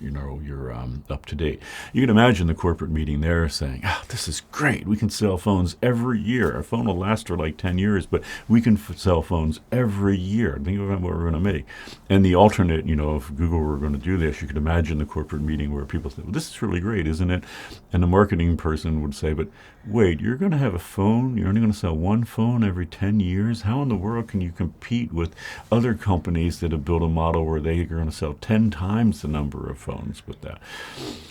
you're up to date. You can imagine the corporate meeting there saying, "This is great. We can sell phones every year. Our phone will last for like 10 years, but we can sell phones every year. Think about what we're going to make." And the alternate, if Google were going to do this, you could imagine the corporate meeting where people say, "Well, this is really great, isn't it?" And the marketing person would say, "But wait, you're going to have a phone? You're only going to sell one phone every 10 years? How in the world can you compete with other companies that have built a model where they are going to sell 10 times the number of phones with that?"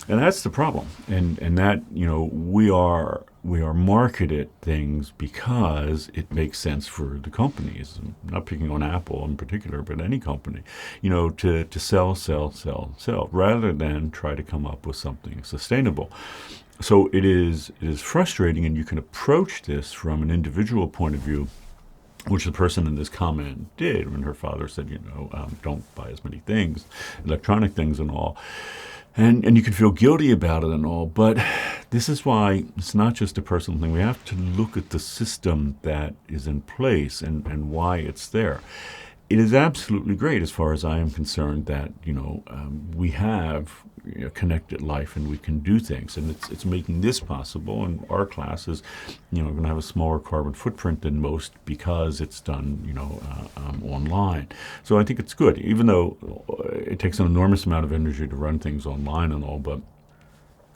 And that's the problem. And that, we are marketed things because it makes sense for the companies. I'm not picking on Apple in particular, but any company, to sell, rather than try to come up with something sustainable. So it is frustrating, and you can approach this from an individual point of view, which the person in this comment did when her father said, don't buy as many things, electronic things and all. And you can feel guilty about it and all, but this is why it's not just a personal thing. We have to look at the system that is in place and why it's there. It is absolutely great, as far as I am concerned, that we have connected life and we can do things, and it's making this possible. And our class is going to have a smaller carbon footprint than most because it's done online. So I think it's good, even though it takes an enormous amount of energy to run things online and all, but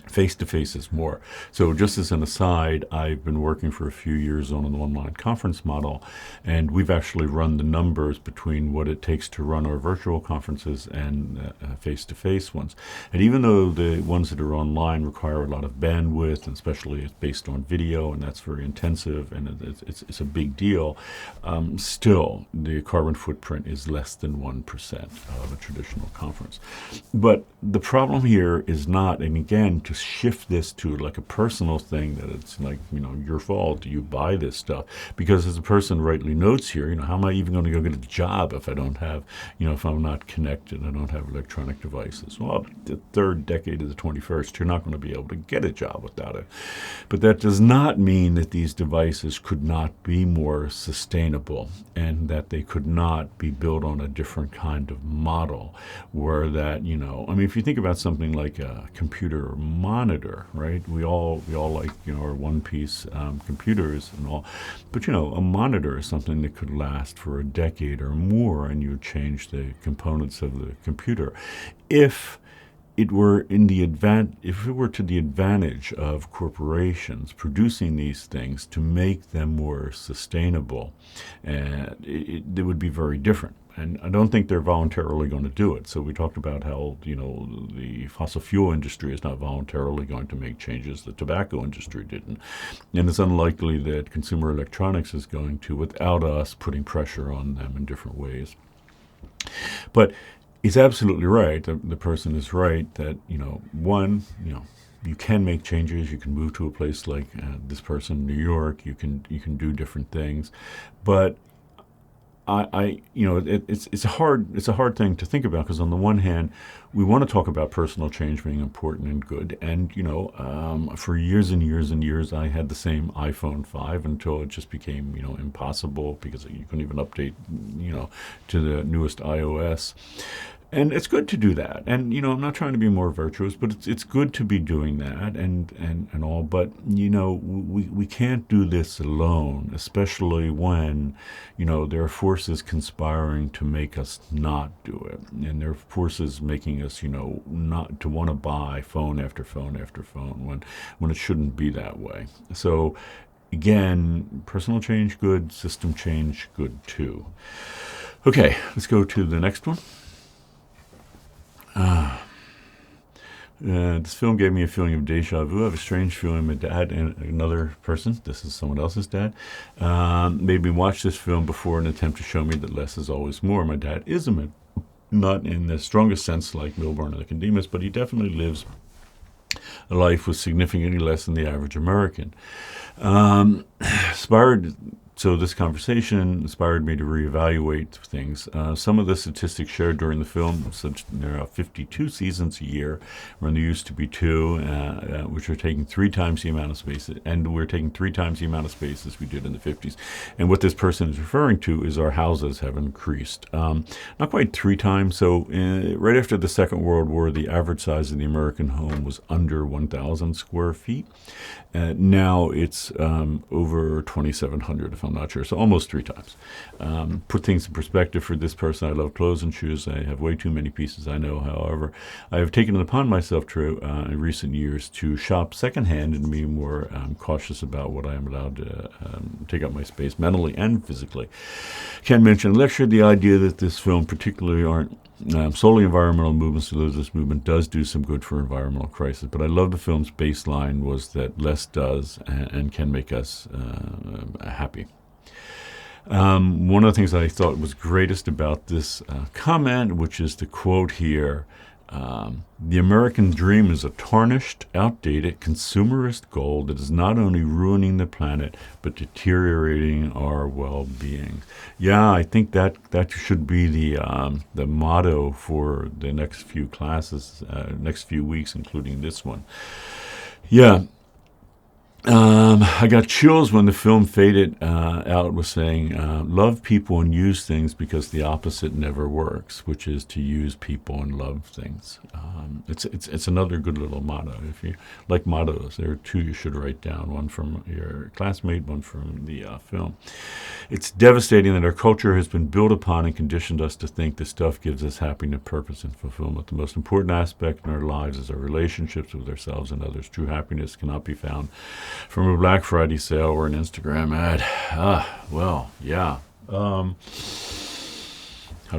face-to-face is more. So just as an aside, I've been working for a few years on an online conference model, and we've actually run the numbers between what it takes to run our virtual conferences and face-to-face ones. And even though the ones that are online require a lot of bandwidth, and especially it's based on video, and that's very intensive, and it's a big deal, still the carbon footprint is less than 1% of a traditional conference. But the problem here is not, and again, to shift this to like a personal thing, that it's like, your fault, you buy this stuff. Because as the person rightly notes here, how am I even going to go get a job if I don't have, if I'm not connected, I don't have electronic devices? Well, the third decade of the 21st, you're not going to be able to get a job without it. But that does not mean that these devices could not be more sustainable, and that they could not be built on a different kind of model, where that, if you think about something like a computer monitor, right? We all like, our one-piece computers and all. But, a monitor is something that could last for a decade or more, and you change the components of the computer. If it were to the advantage of corporations producing these things to make them more sustainable, it would be very different. And I don't think they're voluntarily going to do it. So we talked about how, the fossil fuel industry is not voluntarily going to make changes. The tobacco industry didn't. And it's unlikely that consumer electronics is going to, without us putting pressure on them in different ways. But he's absolutely right. The person is right that, you can make changes. You can move to a place like this person in New York. You can do different things. But it's a hard thing to think about because on the one hand, we want to talk about personal change being important and good, and for years and years and years, I had the same iPhone 5 until it just became impossible because you couldn't even update to the newest iOS. And it's good to do that. And I'm not trying to be more virtuous, but it's good to be doing that and all. But we can't do this alone, especially when there are forces conspiring to make us not do it, and there are forces making us not to want to buy phone after phone after phone when it shouldn't be that way. So again, personal change good, system change good too. Okay, let's go to the next one. This film gave me a feeling of deja vu. I have a strange feeling my dad and another person, this is someone else's dad, made me watch this film before an attempt to show me that less is always more. My dad is not in the strongest sense like Milburn or Nicodemus, but he definitely lives a life with significantly less than the average American. So this conversation inspired me to reevaluate things. Some of the statistics shared during the film, such there are 52 seasons a year, when there used to be 2, which are taking 3 times the amount of space, and we're taking 3 times the amount of space as we did in the 50s. And what this person is referring to is our houses have increased. Not quite 3 times. So right after the Second World War, the average size of the American home was under 1,000 square feet. Now it's over 2,700, if I'm not sure, so almost 3 times. Put things in perspective for this person. I love clothes and shoes. I have way too many pieces, I know. However, I have taken it upon myself in recent years to shop secondhand and be more cautious about what I am allowed to take up my space mentally and physically. Ken mentioned lectured the idea that this film particularly aren't solely environmental movements, although this movement does do some good for environmental crisis. But I love the film's baseline was that less does and can make us happy. One of the things that I thought was greatest about this comment, which is the quote here, the American dream is a tarnished, outdated, consumerist goal that is not only ruining the planet, but deteriorating our well-being. Yeah, I think that should be the motto for the next few classes, next few weeks, including this one. Yeah. I got chills when the film faded out was saying, love people and use things because the opposite never works, which is to use people and love things. It's another good little motto. If you like mottos, there are 2 you should write down, one from your classmate, one from the film. It's devastating that our culture has been built upon and conditioned us to think this stuff gives us happiness, purpose, and fulfillment. The most important aspect in our lives is our relationships with ourselves and others. True happiness cannot be found from a Black Friday sale or an Instagram ad. Well, yeah. How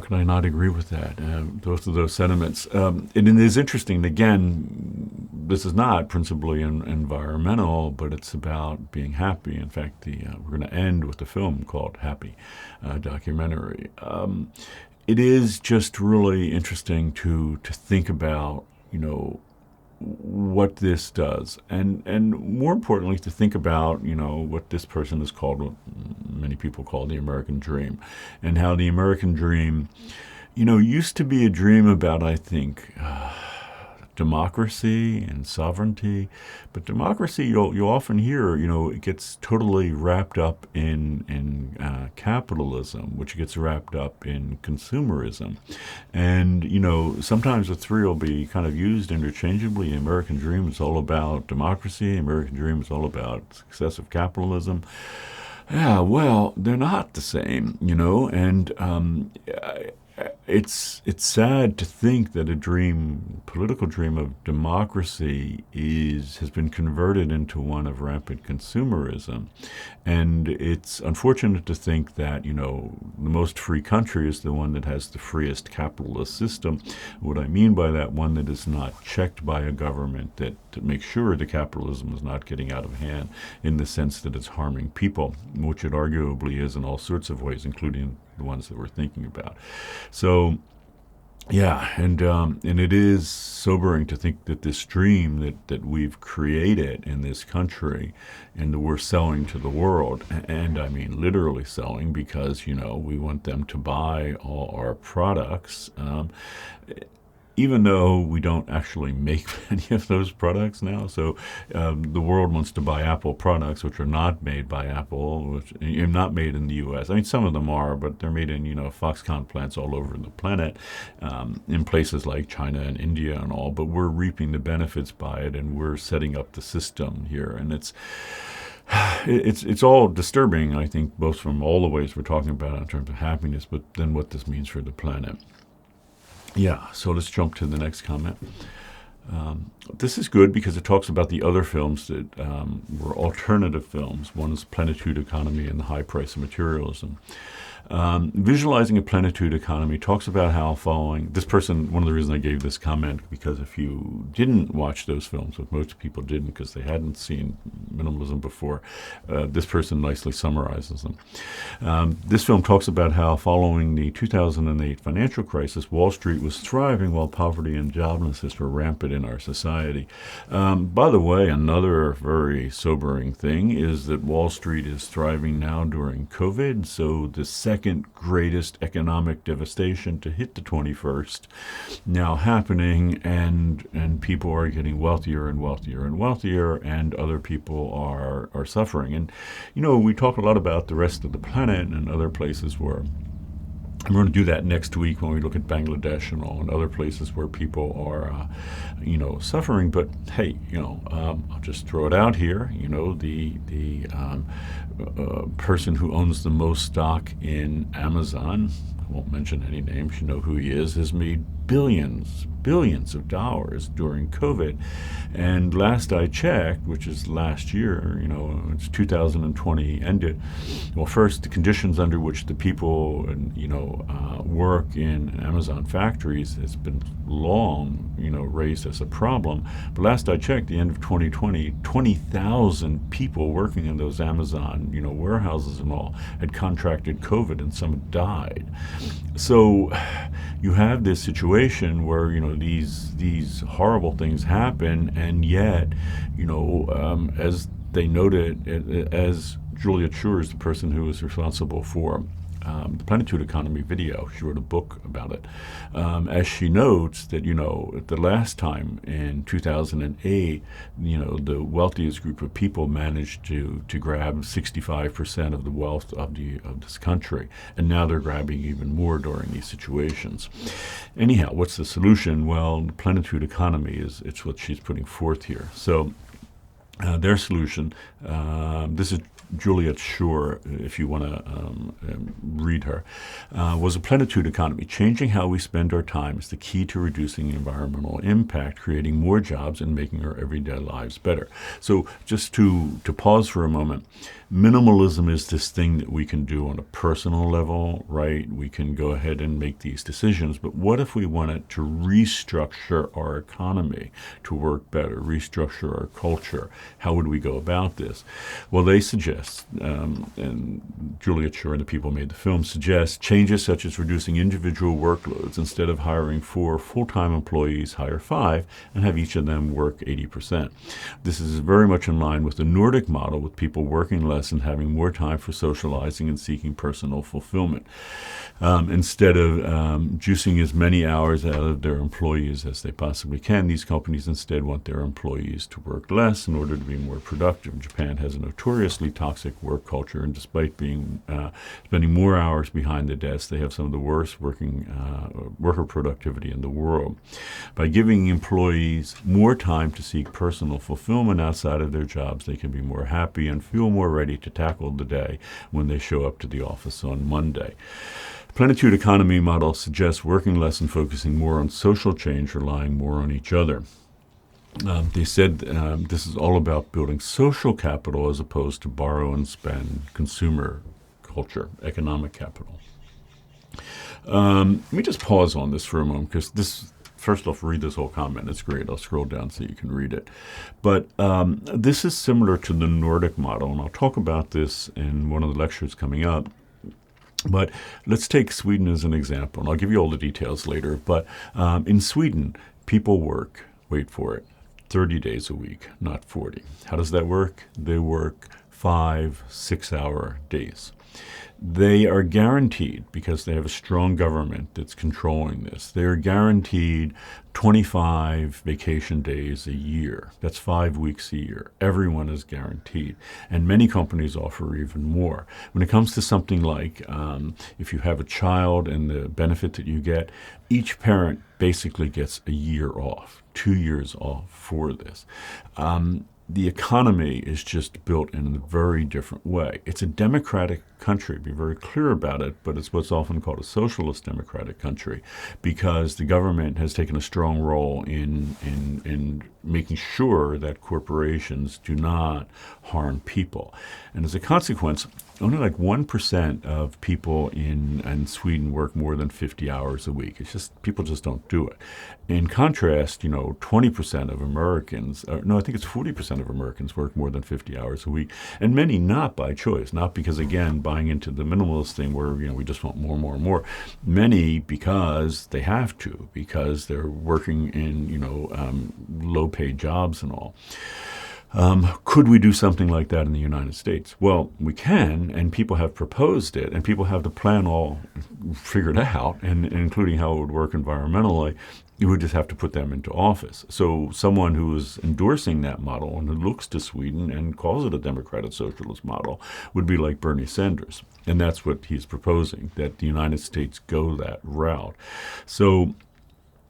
can I not agree with that? Both of those sentiments. And it is interesting, again, this is not principally environmental, but it's about being happy. In fact, we're going to end with a film called Happy, documentary. It is just really interesting to think about, what this does, and more importantly, to think about what this person is called, what many people call the American dream, and how the American dream, used to be a dream about, I think, democracy and sovereignty. But democracy, you'll often hear, it gets totally wrapped up in capitalism, which gets wrapped up in consumerism. And, sometimes the 3 will be kind of used interchangeably. The American dream is all about democracy. The American dream is all about success of capitalism. Yeah, well, they're not the same, and it's sad to think that a political dream of democracy has been converted into one of rampant consumerism. And it's unfortunate to think that, the most free country is the one that has the freest capitalist system. What I mean by that, one that is not checked by a government to make sure the capitalism is not getting out of hand in the sense that it's harming people, which it arguably is in all sorts of ways, including the ones that we're thinking about. So Yeah, and it is sobering to think that this dream that we've created in this country and that we're selling to the world, and I mean literally selling because, we want them to buy all our products. Even though we don't actually make many of those products now. So the world wants to buy Apple products, which are not made by Apple, which are not made in the U.S. I mean, some of them are, but they're made in, Foxconn plants all over the planet, in places like China and India and all. But we're reaping the benefits by it, and we're setting up the system here. And it's all disturbing, I think, both from all the ways we're talking about in terms of happiness, but then what this means for the planet. Yeah, so let's jump to the next comment. This is good because it talks about the other films that were alternative films. One is Plenitude Economy and the High Price of Materialism. Visualizing a plenitude economy talks about how following this person, one of the reasons I gave this comment, because if you didn't watch those films, which most people didn't because they hadn't seen minimalism before, this person nicely summarizes them. This film talks about how following the 2008 financial crisis, Wall Street was thriving while poverty and joblessness were rampant in our society. By the way, another very sobering thing is that Wall Street is thriving now during COVID, so the second greatest economic devastation to hit the 21st now happening, and people are getting wealthier and wealthier and wealthier, and other people are suffering. And we talk a lot about the rest of the planet and other places where, and we're going to do that next week when we look at Bangladesh and all, and other places where people are, suffering. But hey, I'll just throw it out here. The person who owns the most stock in Amazon, I won't mention any names, you know who he is, has made billions of dollars during COVID. And last I checked, which is last year, it's 2020 ended. Well, first, the conditions under which the people, work in Amazon factories has been long, raised as a problem. But last I checked, the end of 2020, 20,000 people working in those Amazon, warehouses and all had contracted COVID, and some died. So you have this situation where these horrible things happen, and yet as they noted, as Julia Schur is the person who is responsible for the Plenitude Economy video. She wrote a book about it. As she notes that, the last time in 2008, the wealthiest group of people managed to grab 65% of the wealth of this country. And now they're grabbing even more during these situations. Anyhow, what's the solution? Well, the Plenitude Economy it's what she's putting forth here. So their solution, this is Juliet Schur, if you want to read her, was a plenitude economy. Changing how we spend our time is the key to reducing environmental impact, creating more jobs, and making our everyday lives better. So just to pause for a moment, minimalism is this thing that we can do on a personal level, right? We can go ahead and make these decisions, but what if we wanted to restructure our economy to work better, restructure our culture? How would we go about this? Well, they suggest, and Juliet Schur and the people who made the film suggest, changes such as reducing individual workloads. Instead of hiring 4 full-time employees, hire 5 and have each of them work 80%. This is very much in line with the Nordic model, with people working less and having more time for socializing and seeking personal fulfillment. Instead of juicing as many hours out of their employees as they possibly can, these companies instead want their employees to work less in order to be more productive. Japan has a notoriously toxic work culture, and despite being spending more hours behind the desk, they have some of the worst worker productivity in the world. By giving employees more time to seek personal fulfillment outside of their jobs, they can be more happy and feel more ready to tackle the day when they show up to the office on Monday. Plenitude economy model suggests working less and focusing more on social change, relying more on each other. They said this is all about building social capital as opposed to borrow and spend consumer culture, economic capital. Let me just pause on this for a moment, because this, first off, read this whole comment. It's great. I'll scroll down so you can read it. But this is similar to the Nordic model, and I'll talk about this in one of the lectures coming up. But let's take Sweden as an example, and I'll give you all the details later. But in Sweden, people work, wait for it, 30 days a week, not 40. How does that work? They work 5, 6-hour days. They are guaranteed, because they have a strong government that's controlling this, they're guaranteed 25 vacation days a year. That's 5 weeks a year. Everyone is guaranteed. And many companies offer even more. When it comes to something like if you have a child and the benefit that you get, each parent basically gets a year off, 2 years off for this. The economy is just built in a very different way. It's a democratic country, be very clear about it, but it's what's often called a socialist democratic country, because the government has taken a strong role in making sure that corporations do not harm people. And as a consequence, only like 1% of people in Sweden work more than 50 hours a week. It's just, people just don't do it. In contrast, 20% of Americans, no, I think it's 40% of Americans work more than 50 hours a week, and many not by choice, not because, again, buying into the minimalist thing where, we just want more and more and more. Many because they have to, because they're working in, low-paid jobs and all. Could we do something like that in the United States? Well, we can, and people have proposed it, and people have the plan all figured out, and including how it would work environmentally. You would just have to put them into office. So someone who is endorsing that model and who looks to Sweden and calls it a democratic socialist model would be like Bernie Sanders. And that's what he's proposing, that the United States go that route. So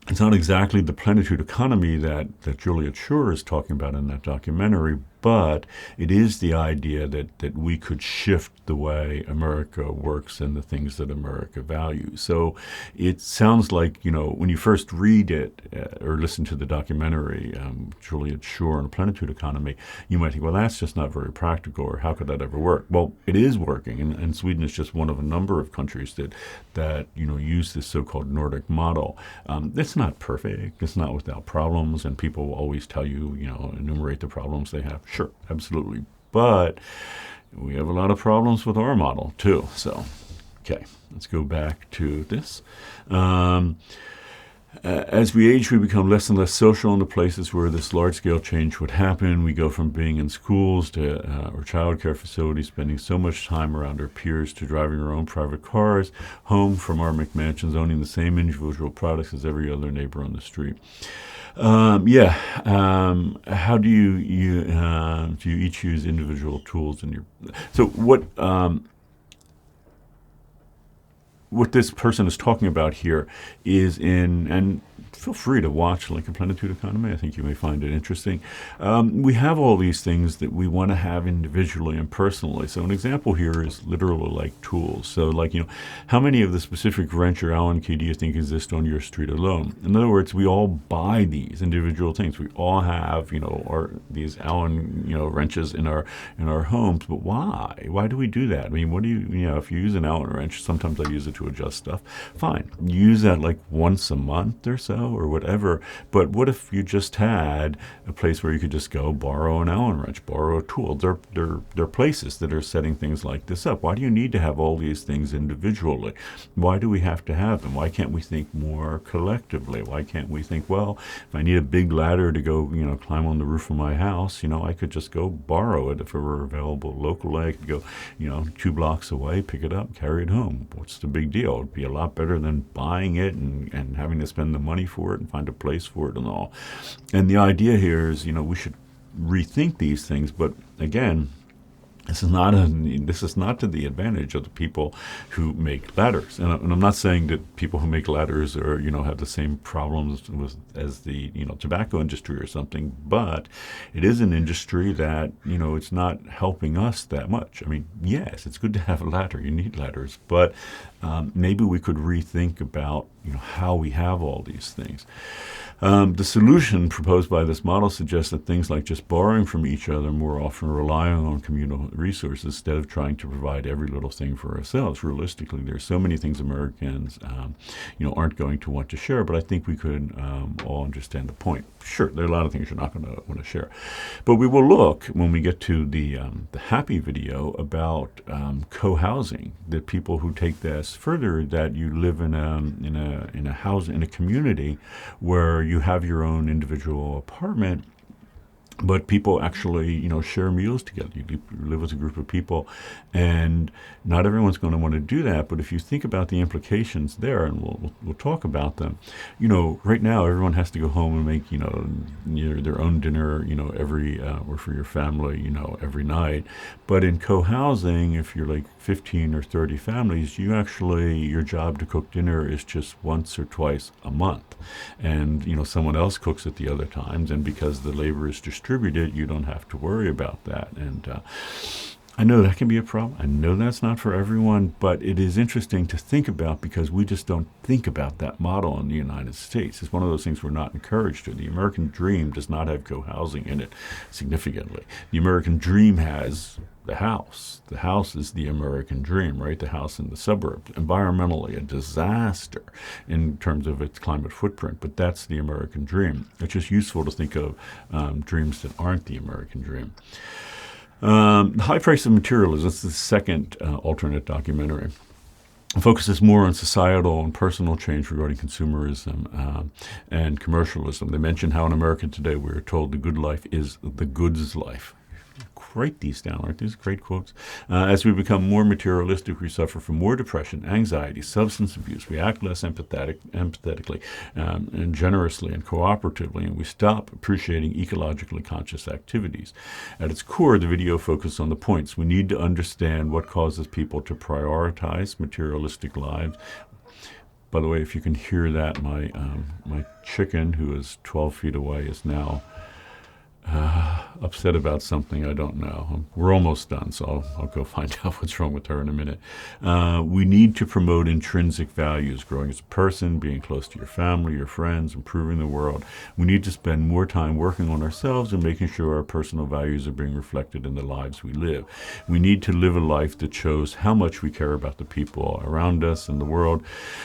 it's not exactly the plenitude economy that Juliet Schur is talking about in that documentary, but it is the idea that we could shift the way America works and the things that America values. So it sounds like, when you first read it or listen to the documentary, Juliet Schur and a plenitude economy, you might think, well, that's just not very practical, or how could that ever work? Well, it is working, and Sweden is just one of a number of countries that use this so-called Nordic model. It's not perfect, it's not without problems, and people will always tell you, enumerate the problems they have. Sure, absolutely. But we have a lot of problems with our model, too. So, okay, let's go back to this. As we age, we become less and less social in the places where this large-scale change would happen. We go from being in schools to or childcare facilities, spending so much time around our peers, to driving our own private cars, home from our McMansions, owning the same individual products as every other neighbor on the street. How do you each use individual tools in your? So what this person is talking about here is and feel free to watch Like a Plenitude Economy. I think you may find it interesting. We have all these things that we want to have individually and personally. So an example here is literally like tools. So how many of the specific wrench or Allen key do you think exist on your street alone? In other words, we all buy these individual things. We all have, these Allen, wrenches in our homes. But why? Why do we do that? I mean, what do if you use an Allen wrench, sometimes I use it to adjust stuff. Fine. Use that like once a month or so, or whatever. But what if you just had a place where you could just go borrow an Allen wrench, borrow a tool? There are places that are setting things like this up. Why do you need to have all these things individually? Why do we have to have them? Why can't we think more collectively? Why can't we think, well, if I need a big ladder to go, climb on the roof of my house, I could just go borrow it if it were available locally. I could go, 2 blocks away, pick it up, carry it home. What's the big deal? It'd be a lot better than buying it and having to spend the money for it and find a place for it and all. And the idea here is, we should rethink these things. But again, this is not to the advantage of the people who make ladders. And I'm not saying that people who make ladders are, have the same problems as the, tobacco industry or something, but it is an industry that, it's not helping us that much. I mean, yes, it's good to have a ladder. You need ladders, but maybe we could rethink about how we have all these things. The solution proposed by this model suggests that things like just borrowing from each other, more often relying on communal resources instead of trying to provide every little thing for ourselves. Realistically, there's so many things Americans, aren't going to want to share, but I think we could all understand the point. Sure, there are a lot of things you're not going to want to share, but we will look when we get to the happy video about co-housing. That people who take this further, that you live in a house, in a community where you have your own individual apartment, but people actually, share meals together. You live with a group of people, and not everyone's going to want to do that. But if you think about the implications there, and we'll talk about them. Right now everyone has to go home and make their own dinner, every or for your family, every night. But in co-housing, if you're like 15 or 30 families, your job to cook dinner is just once or twice a month, and someone else cooks it the other times, and because the labor is distributed, you don't have to worry about that. And I know that can be a problem. I know that's not for everyone, but it is interesting to think about because we just don't think about that model in the United States. It's one of those things we're not encouraged to. The American dream does not have co-housing in it significantly. The American dream has the house. The house is the American dream, right? The house in the suburbs. Environmentally, a disaster in terms of its climate footprint, but that's the American dream. It's just useful to think of dreams that aren't the American dream. The High Price of Materialism is the second alternate documentary. It focuses more on societal and personal change regarding consumerism and commercialism. They mention how in America today we are told the good life is the goods life. Write these down, aren't these great quotes? As we become more materialistic, we suffer from more depression, anxiety, substance abuse. We act less empathetically, and generously and cooperatively, and we stop appreciating ecologically conscious activities. At its core, the video focuses on the points. We need to understand what causes people to prioritize materialistic lives. By the way, if you can hear that, my chicken, who is 12 feet away, is now upset about something I don't know. We're almost done, so I'll go find out what's wrong with her in a minute. We need to promote intrinsic values, growing as a person, being close to your family, your friends, improving the world. We need to spend more time working on ourselves and making sure our personal values are being reflected in the lives we live. We need to live a life that shows how much we care about the people around us and the world.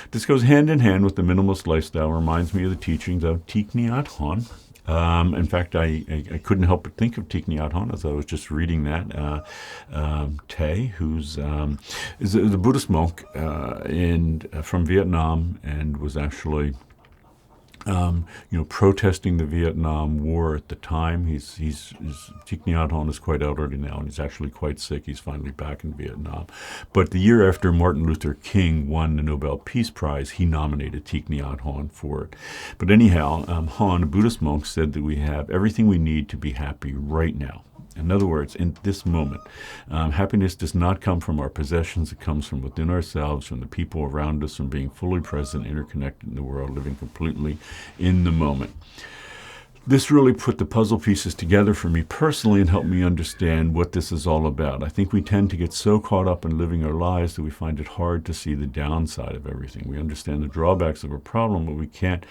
This goes hand in hand with the minimalist lifestyle, reminds me of the teachings of Thich Nhat Hanh. In fact, I couldn't help but think of Thich Nhat Hanh as I was just reading that. Tay, who's is a Buddhist monk from Vietnam, and was actually protesting the Vietnam War at the time. Thich Nhat Hanh is quite elderly now, and he's actually quite sick. He's finally back in Vietnam. But the year after Martin Luther King won the Nobel Peace Prize, he nominated Thich Nhat Hanh for it. But anyhow, Hanh, a Buddhist monk, said that we have everything we need to be happy right now. In other words, in this moment, happiness does not come from our possessions. It comes from within ourselves, from the people around us, from being fully present, interconnected in the world, living completely in the moment. This really put the puzzle pieces together for me personally and helped me understand what this is all about. I think we tend to get so caught up in living our lives that we find it hard to see the downside of everything. We understand the drawbacks of a problem, but we can't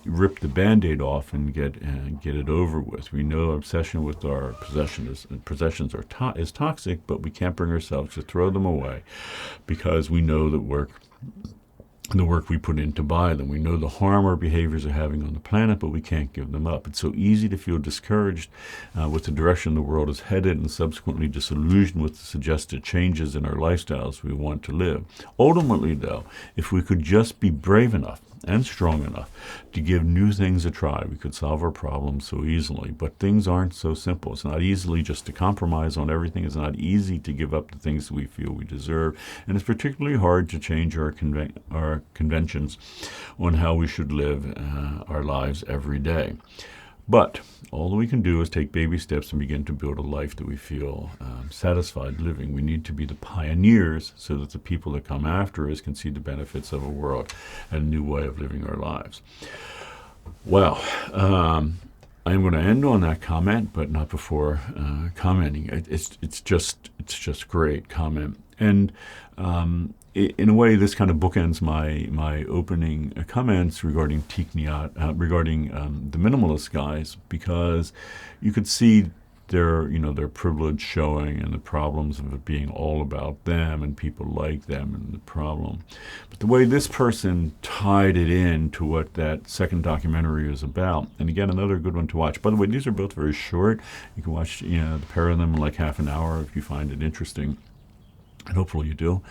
rip the Band-Aid off and get it over with. We know obsession with our possessions is toxic, but we can't bring ourselves to throw them away because we know that the work we put in to buy them. We know the harm our behaviors are having on the planet, but we can't give them up. It's so easy to feel discouraged with the direction the world is headed, and subsequently disillusioned with the suggested changes in our lifestyles we want to live. Ultimately, though, if we could just be brave enough and strong enough to give new things a try, we could solve our problems so easily. But things aren't so simple. It's not easily just to compromise on everything. It's not easy to give up the things we feel we deserve. And it's particularly hard to change our conventions on how we should live our lives every day. But all that we can do is take baby steps and begin to build a life that we feel satisfied living. We need to be the pioneers so that the people that come after us can see the benefits of a world and a new way of living our lives. Well, I'm going to end on that comment, but not before commenting. It's just great comment. And in a way, this kind of bookends my opening comments regarding Thich Nhat, regarding the minimalist guys, because you could see their privilege showing and the problems of it being all about them and people like them and the problem. But the way this person tied it in to what that second documentary is about, and again, another good one to watch. By the way, these are both very short. You can watch the pair of them in like half an hour if you find it interesting. And hopefully you do,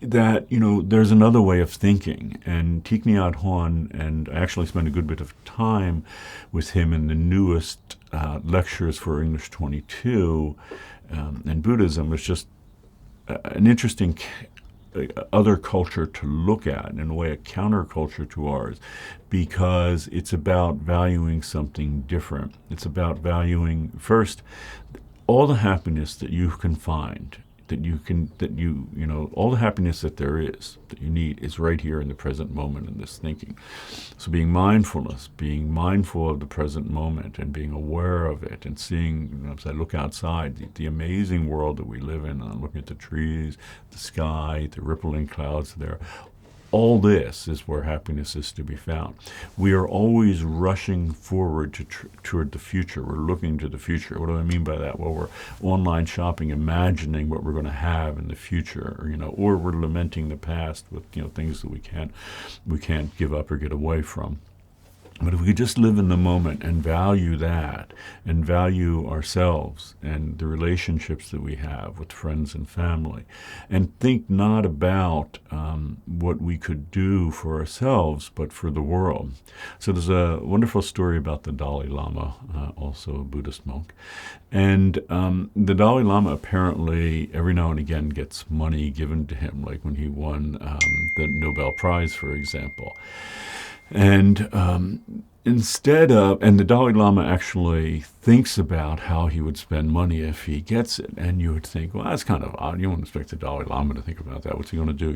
that, there's another way of thinking. And Thich Nhat Hanh, and I actually spent a good bit of time with him in the newest lectures for English 22 and Buddhism, was just an interesting other culture to look at, in a way a counterculture to ours, because it's about valuing something different. It's about valuing, first, all the happiness that you can find, all the happiness that there is, that you need, is right here in the present moment in this thinking. So being mindful of the present moment and being aware of it, and seeing, as I look outside, the amazing world that we live in, and I'm looking at the trees, the sky, the rippling clouds there. All this is where happiness is to be found. We are always rushing forward toward the future. We're looking to the future. What do I mean by that? Well, we're online shopping, imagining what we're going to have in the future, or we're lamenting the past with things that we can't give up or get away from. But if we could just live in the moment and value that, and value ourselves and the relationships that we have with friends and family, and think not about what we could do for ourselves, but for the world. So there's a wonderful story about the Dalai Lama, also a Buddhist monk. And the Dalai Lama apparently every now and again gets money given to him, like when he won the Nobel Prize, for example. And and the Dalai Lama actually thinks about how he would spend money if he gets it. And you would think, well, that's kind of odd. You wouldn't expect the Dalai Lama to think about that. What's he going to do?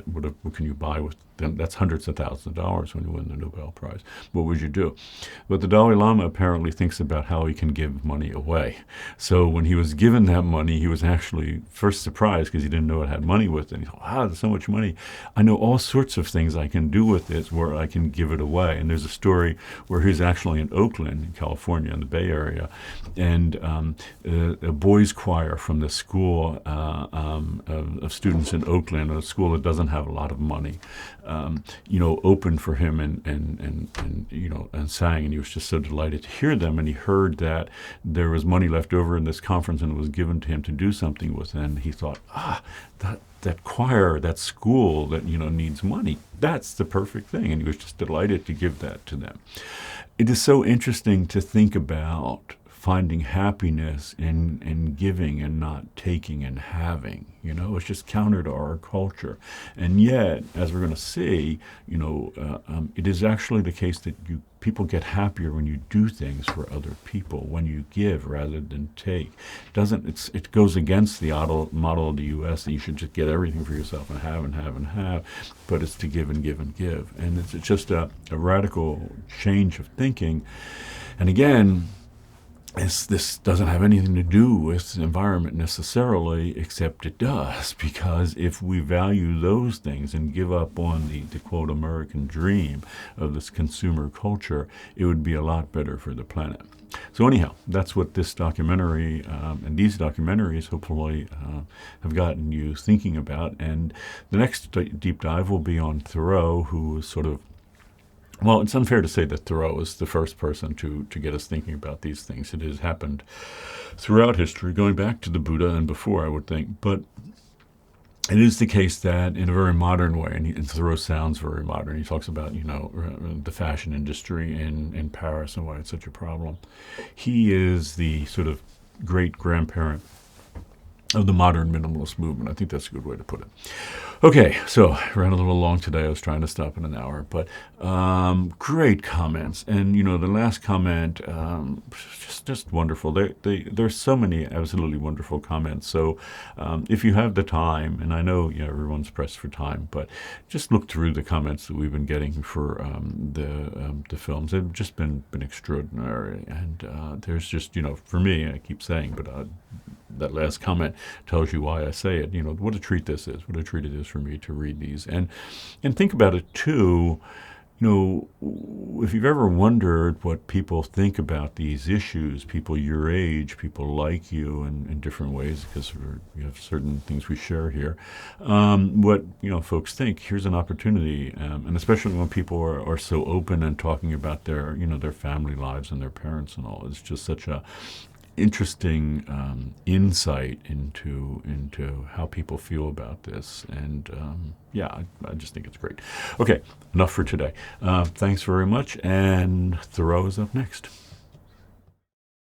What can you buy with them? That's hundreds of thousands of dollars when you win the Nobel Prize. What would you do? But the Dalai Lama apparently thinks about how he can give money away. So when he was given that money, he was actually first surprised because he didn't know it had money with it. And he thought, wow, there's so much money. I know all sorts of things I can do with this where I can give it away. And there's a story where he's actually in Oakland, in California, in the Bay Area, and a boys' choir from the school of students in Oakland, a school that doesn't have a lot of money, opened for him and sang, and he was just so delighted to hear them. And he heard that there was money left over in this conference, and it was given to him to do something with. And he thought, that choir, that school that needs money, that's the perfect thing. And he was just delighted to give that to them. It is so interesting to think about finding happiness in giving and not taking and having. It's just counter to our culture. And yet, as we're going to see, it is actually the case that people get happier when you do things for other people, when you give rather than take. It goes against the model of the U.S. that you should just get everything for yourself and have and have and have, but it's to give and give and give. And it's just a radical change of thinking. And again, this doesn't have anything to do with the environment necessarily, except it does, because if we value those things and give up on the quote American dream of this consumer culture, it would be a lot better for the planet. So anyhow, that's what this documentary and these documentaries hopefully have gotten you thinking about. And the next deep dive will be on Thoreau, who is sort of, well, it's unfair to say that Thoreau is the first person to get us thinking about these things. It has happened throughout history, going back to the Buddha and before, I would think. But it is the case that in a very modern way, and Thoreau sounds very modern. He talks about, the fashion industry in Paris and why it's such a problem. He is the sort of great-grandparent of the modern minimalist movement. I think that's a good way to put it. Okay, so I ran a little long today. I was trying to stop in an hour, but great comments. And, the last comment, just wonderful. There's so many absolutely wonderful comments. So if you have the time, and I know everyone's pressed for time, but just look through the comments that we've been getting for the films. They've just been extraordinary. And there's just, for me, I keep saying, but that last comment tells you why I say it. What a treat this is. What a treat it is for me to read these. And think about it too. If you've ever wondered what people think about these issues, people your age, people like you in different ways, because we have certain things we share here, what folks think, here's an opportunity, and especially when people are so open and talking about their their family lives and their parents and all. It's just such a interesting insight into how people feel about this, and I just think it's great. Okay, enough for today. Thanks very much, and Thoreau is up next.